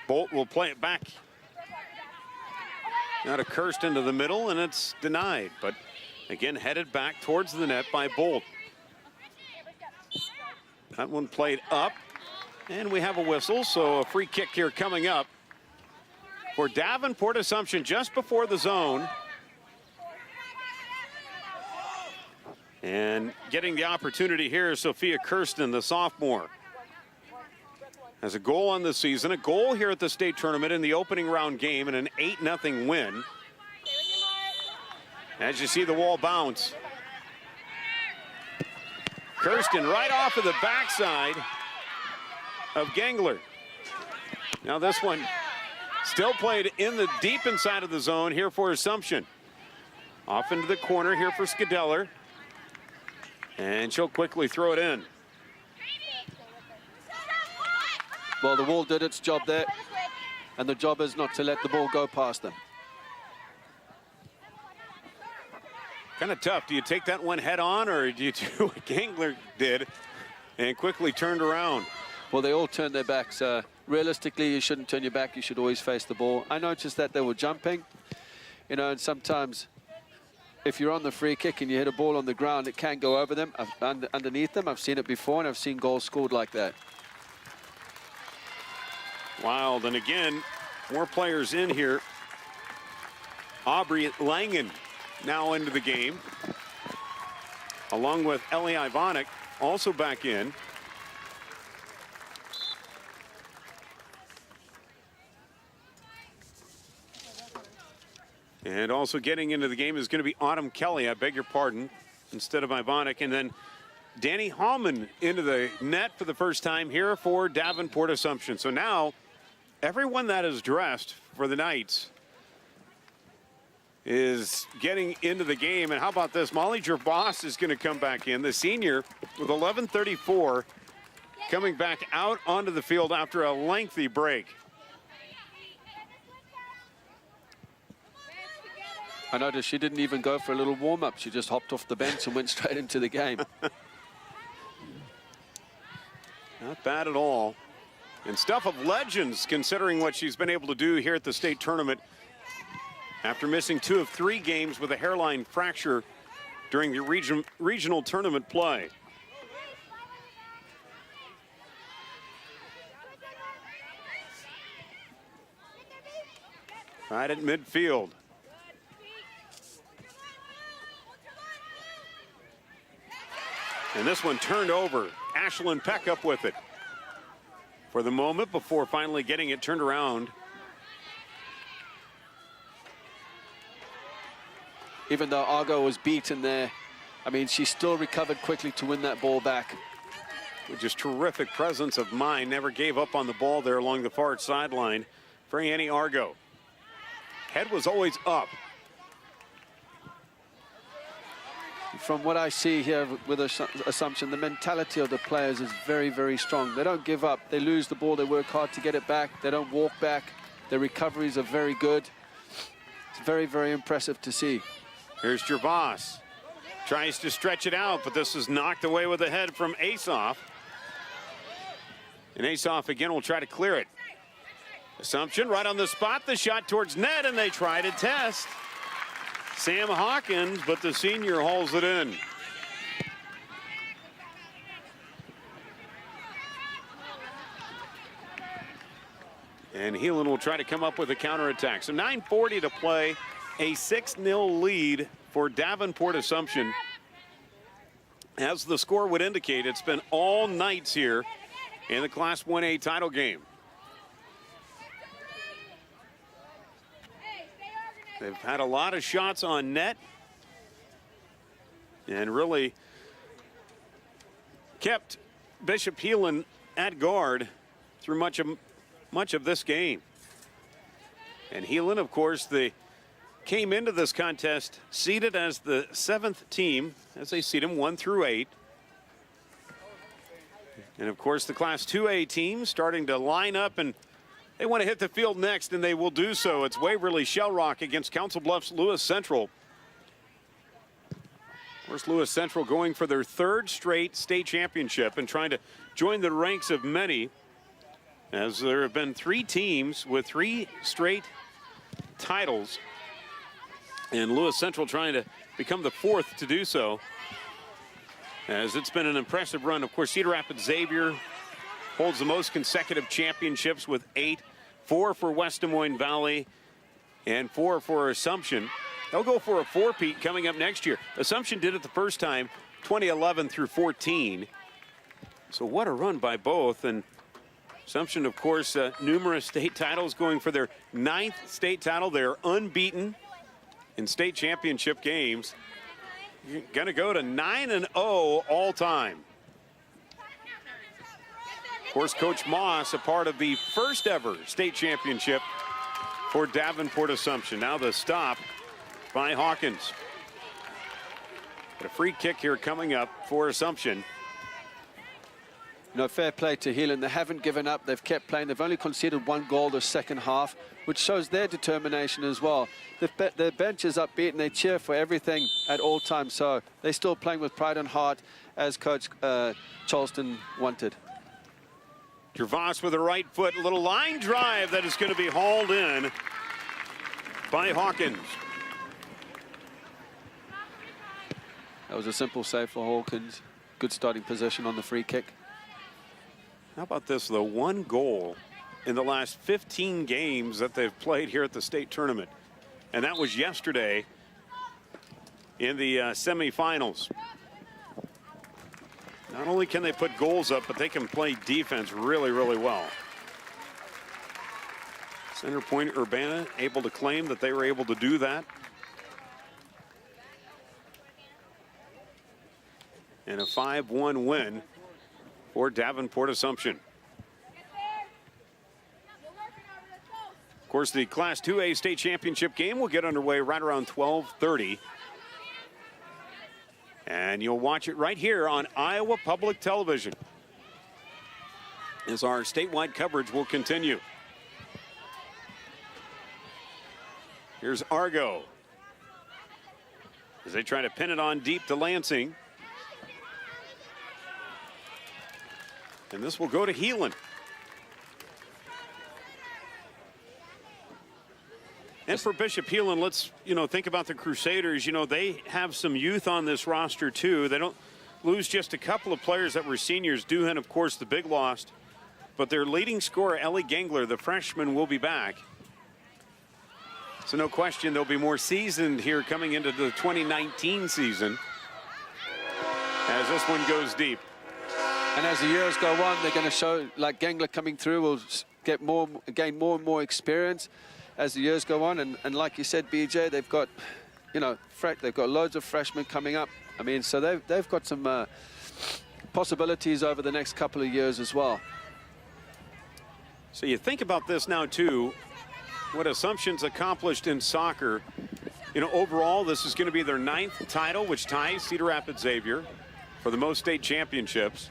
Bolt will play it back. Now to Kirsten to the middle, and it's denied. But again, headed back towards the net by Bolt. That one played up, and we have a whistle, so a free kick here coming up for Davenport Assumption just before the zone. And getting the opportunity here is Sophia Kirsten, the sophomore. Has a goal on the season, a goal here at the state tournament in the opening round game, and an 8-0 win. As you see the wall bounce. Kirsten right off of the backside of Gangler. Now this one still played in the deep inside of the zone here for Assumption. Off into the corner here for Scadeller. And she'll quickly throw it in. Well, the wall did its job there, and the job is not to let the ball go past them. Kind of tough. Do you take that one head on, or do you do what Gangler did and quickly turned around? Well, they all turned their backs. Realistically, you shouldn't turn your back. You should always face the ball. I noticed that they were jumping, you know, and sometimes if you're on the free kick and you hit a ball on the ground, it can go over them, underneath them. I've seen it before, and I've seen goals scored like that. Wild, and again, more players in here. Aubrey Langen now into the game, along with Ellie Ivanek also back in. And also getting into the game is going to be Autumn Kelly, I beg your pardon, instead of Ivanek. And then Danny Hallman into the net for the first time here for Davenport Assumption. So now everyone that is dressed for the Knights is getting into the game. And how about this? Molly Gervas is going to come back in, the senior, with 11:34, coming back out onto the field after a lengthy break. I noticed she didn't even go for a little warm-up. She just hopped off the bench and went straight into the game. Not bad at all. And stuff of legends, considering what she's been able to do here at the state tournament after missing 2 of 3 games with a hairline fracture during the regional tournament play. Right at midfield. And this one turned over. Ashlyn Peck up with it for the moment before finally getting it turned around. Even though Argo was beaten there, I mean, she still recovered quickly to win that ball back. With just terrific presence of mind, never gave up on the ball there along the far sideline for Annie Argo. Head was always up. From what I see here with Assumption, the mentality of the players is very, very strong. They don't give up. They lose the ball. They work hard to get it back. They don't walk back. Their recoveries are very good. It's very, very impressive to see. Here's Gervas. Tries to stretch it out, but this is knocked away with a head from Asoff. And Asoff again will try to clear it. Assumption right on the spot. The shot towards net, and they try to test Sam Hawkins, but the senior hauls it in. And Heelan will try to come up with a counterattack. So 9:40 to play, a 6-0 lead for Davenport Assumption As the score would indicate, it's been all nights here in the Class 1A title game. They've had a lot of shots on net and really kept Bishop Heelan at guard through much of this game. And Heelan, of course, they came into this contest seeded as the 7th team as they seed them 1 through 8. And of course, the Class 2A team starting to line up, and they want to hit the field next, and they will do so. It's Waverly-Shell against Council Bluffs Lewis Central. Of course, Lewis Central going for their 3rd straight state championship and trying to join the ranks of many, as there have been 3 teams with 3 straight titles, and Lewis Central trying to become the 4th to do so, as it's been an impressive run. Of course, Cedar Rapids Xavier holds the most consecutive championships with 8, 4 for West Des Moines Valley, and 4 for Assumption. They'll go for a 4-peat coming up next year. Assumption did it the first time, 2011 through 14. So what a run by both. And Assumption, of course, numerous state titles, going for their 9th state title. They're unbeaten in state championship games. You're going to go to 9-0 all time. Of course, Coach Moss, a part of the first ever state championship for Davenport Assumption. Now the stop by Hawkins. But a free kick here coming up for Assumption. You know, fair play to Heelan. They haven't given up. They've kept playing. They've only conceded 1 goal the second half, which shows their determination as well. Their bench is upbeat and they cheer for everything at all times. So they're still playing with pride and heart, as Coach Charleston wanted. Gervas with a right foot, a little line drive that is going to be hauled in by Hawkins. That was a simple save for Hawkins. Good starting position on the free kick. How about this, though? 1 goal in the last 15 games that they've played here at the state tournament. And that was yesterday in the semifinals. Not only can they put goals up, but they can play defense really, really well. Center point Urbana able to claim that they were able to do that. And a 5-1 win for Davenport Assumption. Of course, the Class 2A state championship game will get underway right around 12:30. And you'll watch it right here on Iowa Public Television as our statewide coverage will continue. Here's Argo as they try to pin it on deep to Lansing. And this will go to Heelan. And for Bishop Heelan, let's, think about the Crusaders. They have some youth on this roster, too. They don't lose just a couple of players that were seniors. Doohan, of course, the big loss. But their leading scorer, Ellie Gangler, the freshman, will be back. So no question they'll be more seasoned here coming into the 2019 season as this one goes deep. And as the years go on, they're going to show, like Gangler coming through, will gain more and more experience as the years go on. And like you said, BJ, they've got, they've got loads of freshmen coming up. I mean, so they've got some possibilities over the next couple of years as well. So you think about this now, too, what Assumption's accomplished in soccer. Overall, this is going to be their 9th title, which ties Cedar Rapids Xavier for the most state championships.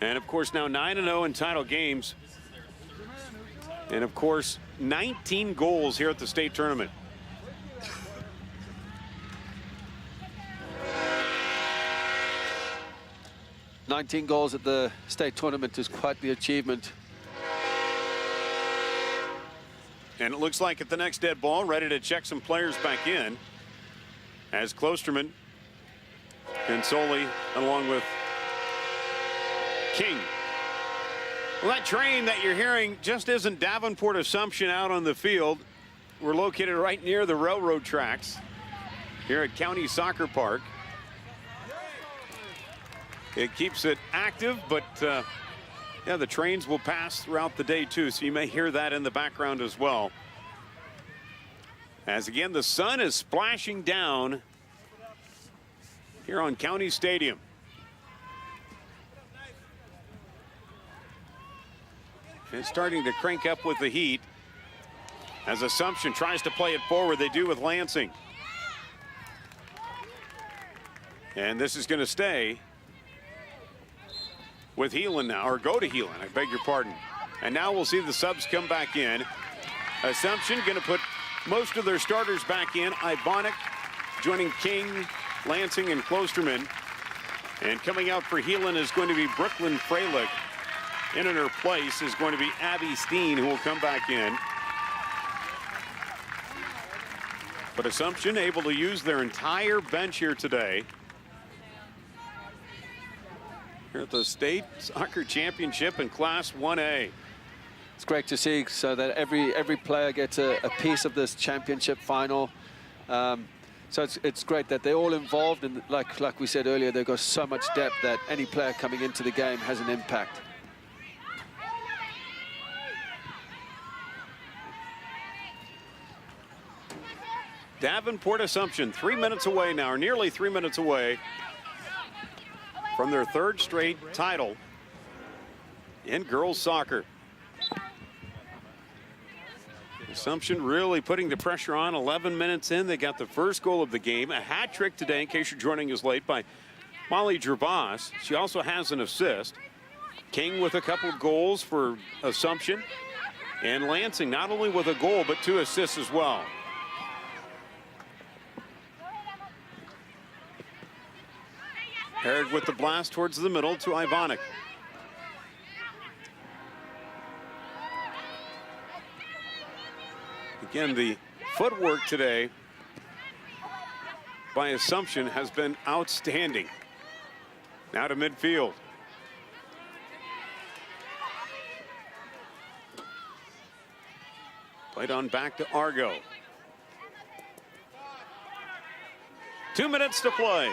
And, of course, now 9-0 in title games. And, of course, 19 goals here at the state tournament. "19 goals at the state tournament is quite the achievement." And it looks like at the next dead ball, ready to check some players back in, as Klosterman and Soley, along with King. Well, that train that you're hearing just isn't Davenport Assumption out on the field. We're located right near the railroad tracks here at Cownie Soccer Park. It keeps it active, but yeah, the trains will pass throughout the day too, so you may hear that in the background as well. As again, the sun is splashing down here on Cownie Stadium. It's starting to crank up with the heat as Assumption tries to play it forward. They do with Lansing. And this is going to stay with Heelan now, or go to Heelan, I beg your pardon. And now we'll see the subs come back in. Assumption going to put most of their starters back in. Ivonic joining King, Lansing, and Klosterman. And coming out for Heelan is going to be Brooklyn Freilich. In her place is going to be Abby Steen, who will come back in. But Assumption able to use their entire bench here today. Here at the State Soccer Championship in Class 1A. It's great to see so that every player gets a piece of this championship final. So it's great that they're all involved, and like we said earlier, they've got so much depth that any player coming into the game has an impact. Davenport Assumption 3 minutes away now, or nearly 3 minutes away from their third straight title in girls soccer. Assumption really putting the pressure on. 11 minutes in, they got the first goal of the game. A hat trick today, in case you're joining us late, by Molly Gervas. She also has an assist. King with a couple goals for Assumption. And Lansing not only with a goal, but 2 assists as well. Paired with the blast towards the middle to Ivonic. Again, the footwork today by Assumption has been outstanding. Now to midfield. Played on back to Argo. 2 minutes to play.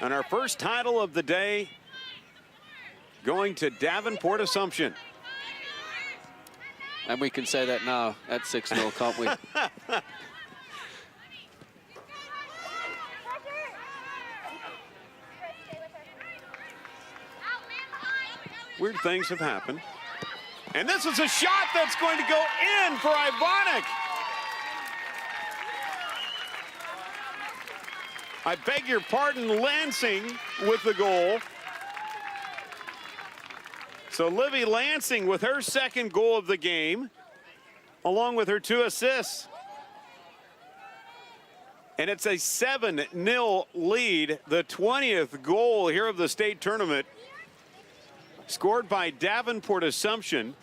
And our first title of the day going to Davenport Assumption. And we can say that now at 6-0, can't we? Weird things have happened. And this is a shot that's going to go in for Ivonic. I beg your pardon, Lansing with the goal. So Livy Lansing with her second goal of the game, along with her 2 assists. And it's a 7-0 lead, the 20th goal here of the state tournament, scored by Davenport Assumption.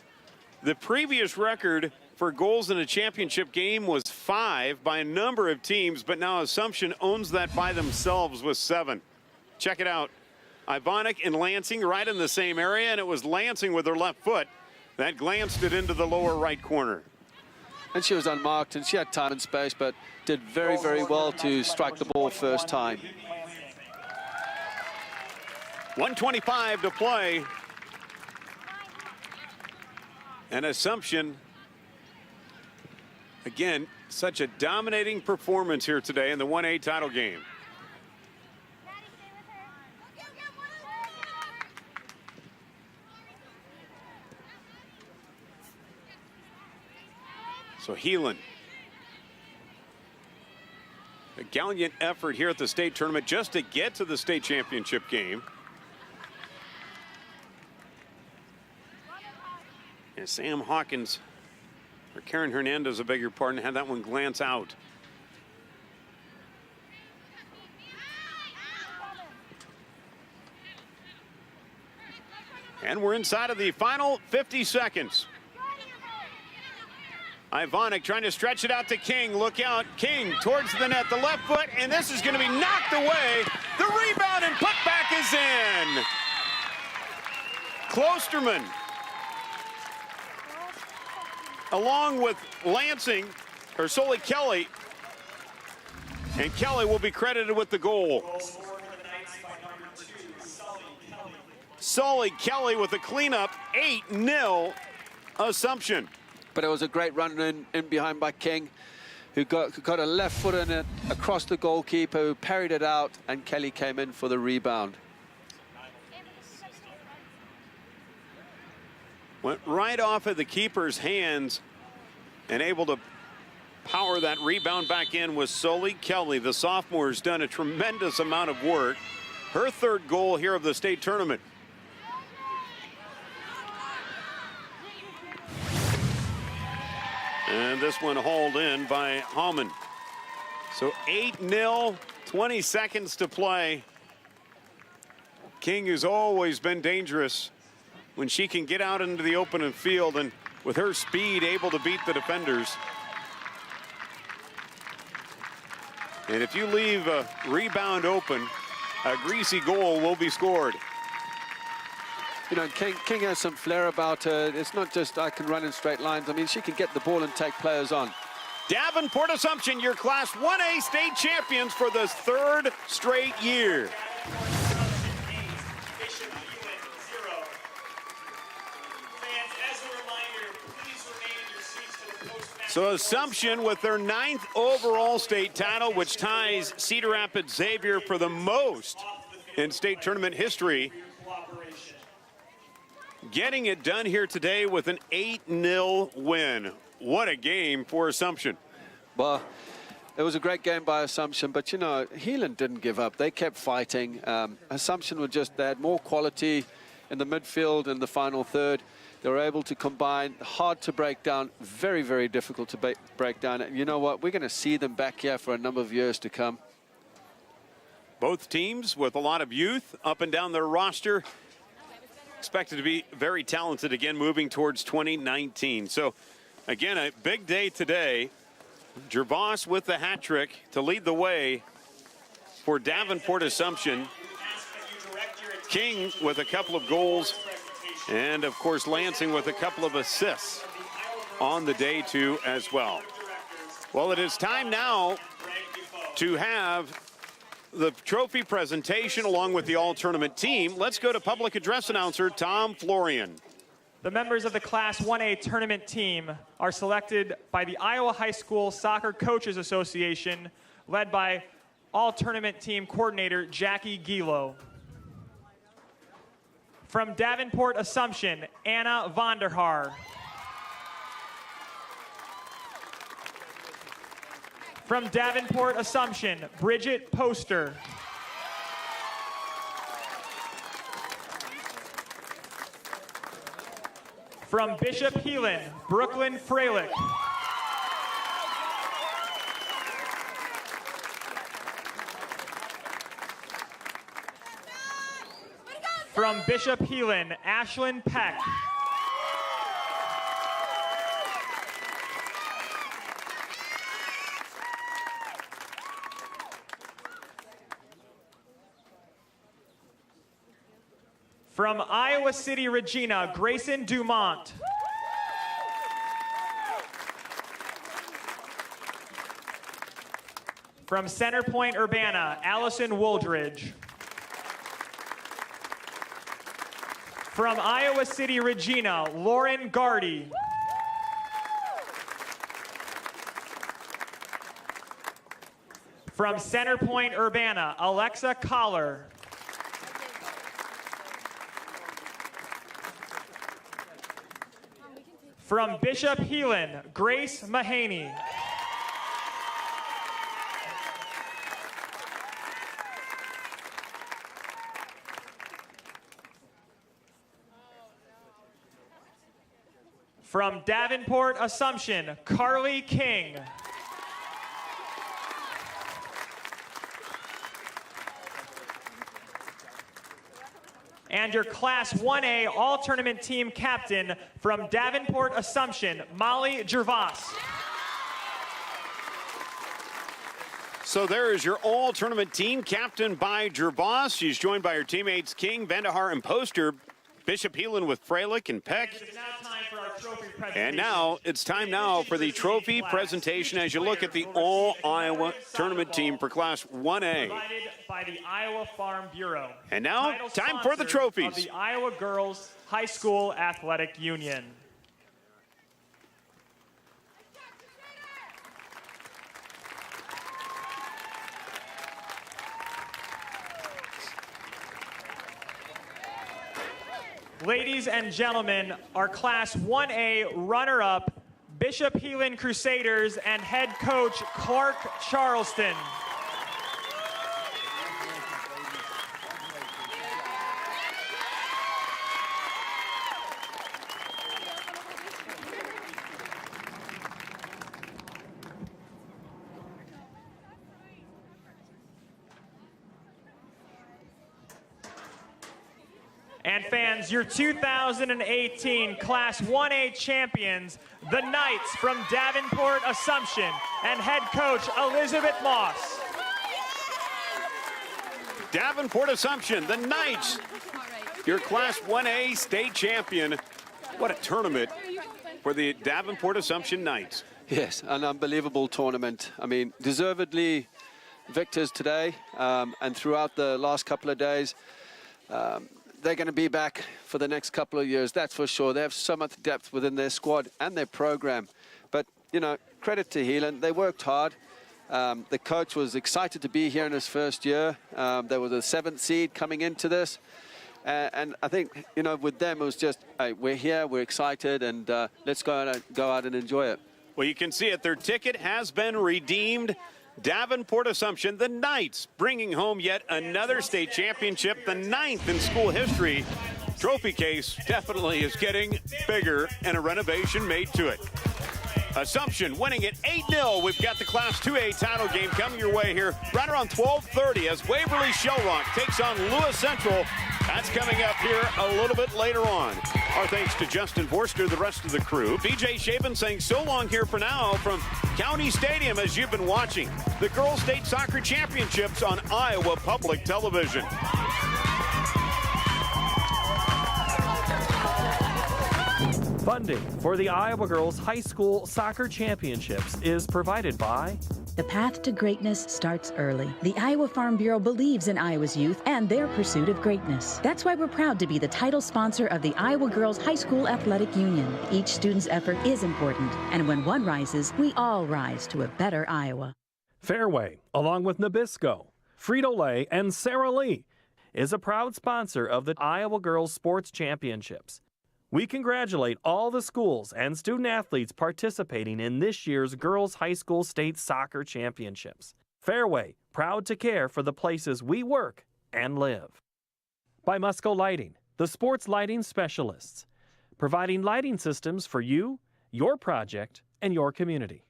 The previous record for goals in a championship game was 5 by a number of teams, but now Assumption owns that by themselves with 7. Check it out. Ivonic and Lansing right in the same area, and it was Lansing with her left foot that glanced it into the lower right corner. And she was unmarked, and she had time and space, but did very, very well to strike the ball first time. 1:25 to play. And Assumption, again, such a dominating performance here today in the 1A title game. So Heelan, a gallant effort here at the state tournament just to get to the state championship game. And Sam Hawkins, or Karen Hernandez, I beg your pardon, had that one glance out. And we're inside of the final 50 seconds. Ivonic trying to stretch it out to King. Look out, King towards the net, the left foot, and this is going to be knocked away. The rebound and putback is in. Klosterman, along with Lansing, or Sully Kelly, and Kelly will be credited with the goal. Sully Kelly with a cleanup, 8-0 Assumption. But it was a great run in behind by King, who got a left foot in it across the goalkeeper, who parried it out, and Kelly came in for the rebound. Went right off of the keeper's hands and able to power that rebound back in was Sully Kelly. The sophomore's done a tremendous amount of work. Her third goal here of the state tournament. And this one hauled in by Hallman. So 8-0, 20 seconds to play. King has always been dangerous when she can get out into the open field, and with her speed able to beat the defenders. And if you leave a rebound open, a greasy goal will be scored. You know, King has some flair about her. It's not just I can run in straight lines. I mean, she can get the ball and take players on. Davenport Assumption, your Class 1A state champions for the third straight year. So Assumption with their 9th overall state title, which ties Cedar Rapids Xavier for the most in state tournament history. Getting it done here today with an 8-0 win. What a game for Assumption. Well, it was a great game by Assumption, but you know, Heelan didn't give up. They kept fighting. Assumption were they had more quality in the midfield in the final third. They were able to combine, hard to break down, very, very difficult to break down. And you know what? We're going to see them back here for a number of years to come. Both teams with a lot of youth up and down their roster. Expected to be very talented again moving towards 2019. So, again, a big day today. Gervais with the hat trick to lead the way for Davenport Assumption. King with a couple of goals. And, of course, Lansing with a couple of assists on the day, too, as well. Well, it is time now to have the trophy presentation along with the all-tournament team. Let's go to public address announcer Tom Florian. The members of the Class 1A tournament team are selected by the Iowa High School Soccer Coaches Association, led by all-tournament team coordinator Jackie Gilo. From Davenport Assumption, Anna Vonderhaar. From Davenport Assumption, Bridget Poster. From Bishop Heelan, Brooklyn Freilich. From Bishop Heelan, Ashlyn Peck. From Iowa City, Regina, Grayson Dumont. From Center Point, Urbana, Allison Wooldridge. From Iowa City, Regina, Lauren Gardy. From Center Point, Urbana, Alexa Collar. From Bishop Heelan, Grace Mahaney. From Davenport Assumption, Carly King. And your Class 1A all-tournament team captain from Davenport Assumption, Molly Gervais. So there is your all-tournament team captain by Gervais. She's joined by her teammates King, Vandehar, and Poster. Bishop Heelan with Freilich and Peck. And now it's time now for the trophy presentation as you look at the all-Iowa tournament team for Class 1A. Provided by the Iowa Farm Bureau. And now, time for the trophies. Of the Iowa Girls High School Athletic Union. Ladies and gentlemen, our Class 1A runner-up, Bishop Heelan Crusaders and head coach Clark Charleston. And fans, your 2018 Class 1A champions, the Knights from Davenport Assumption, and head coach Elizabeth Moss. Davenport Assumption, the Knights, your Class 1A state champion. What a tournament for the Davenport Assumption Knights. Yes, an unbelievable tournament. I mean, deservedly victors today and throughout the last couple of days. They're going to be back for the next couple of years, that's for sure. They have so much depth within their squad and their program. But, you know, credit to Heelan. They worked hard. The coach was excited to be here in his first year. There was a 7th seed coming into this. And I think, you know, with them, it was just, hey, we're here, we're excited, and let's go out and enjoy it. Well, you can see it. Their ticket has been redeemed. Davenport Assumption, the Knights, bringing home yet another state championship, the 9th in school history. Trophy case definitely is getting bigger and a renovation made to it. Assumption winning it 8-0. We've got the Class 2A title game coming your way here right around 12:30 as Waverly-Shell takes on Lewis Central. That's coming up here a little bit later on. Our thanks to Justin Forster, the rest of the crew. BJ Shaven saying so long here for now from Cownie Stadium as you've been watching the Girls State Soccer Championships on Iowa Public Television. Funding for the Iowa Girls High School Soccer Championships is provided by... The path to greatness starts early. The Iowa Farm Bureau believes in Iowa's youth and their pursuit of greatness. That's why we're proud to be the title sponsor of the Iowa Girls High School Athletic Union. Each student's effort is important, and when one rises, we all rise to a better Iowa. Fairway, along with Nabisco, Frito-Lay, and Sara Lee, is a proud sponsor of the Iowa Girls Sports Championships. We congratulate all the schools and student athletes participating in this year's Girls High School State Soccer Championships. Fairway, proud to care for the places we work and live. By Musco Lighting, the sports lighting specialists, providing lighting systems for you, your project, and your community.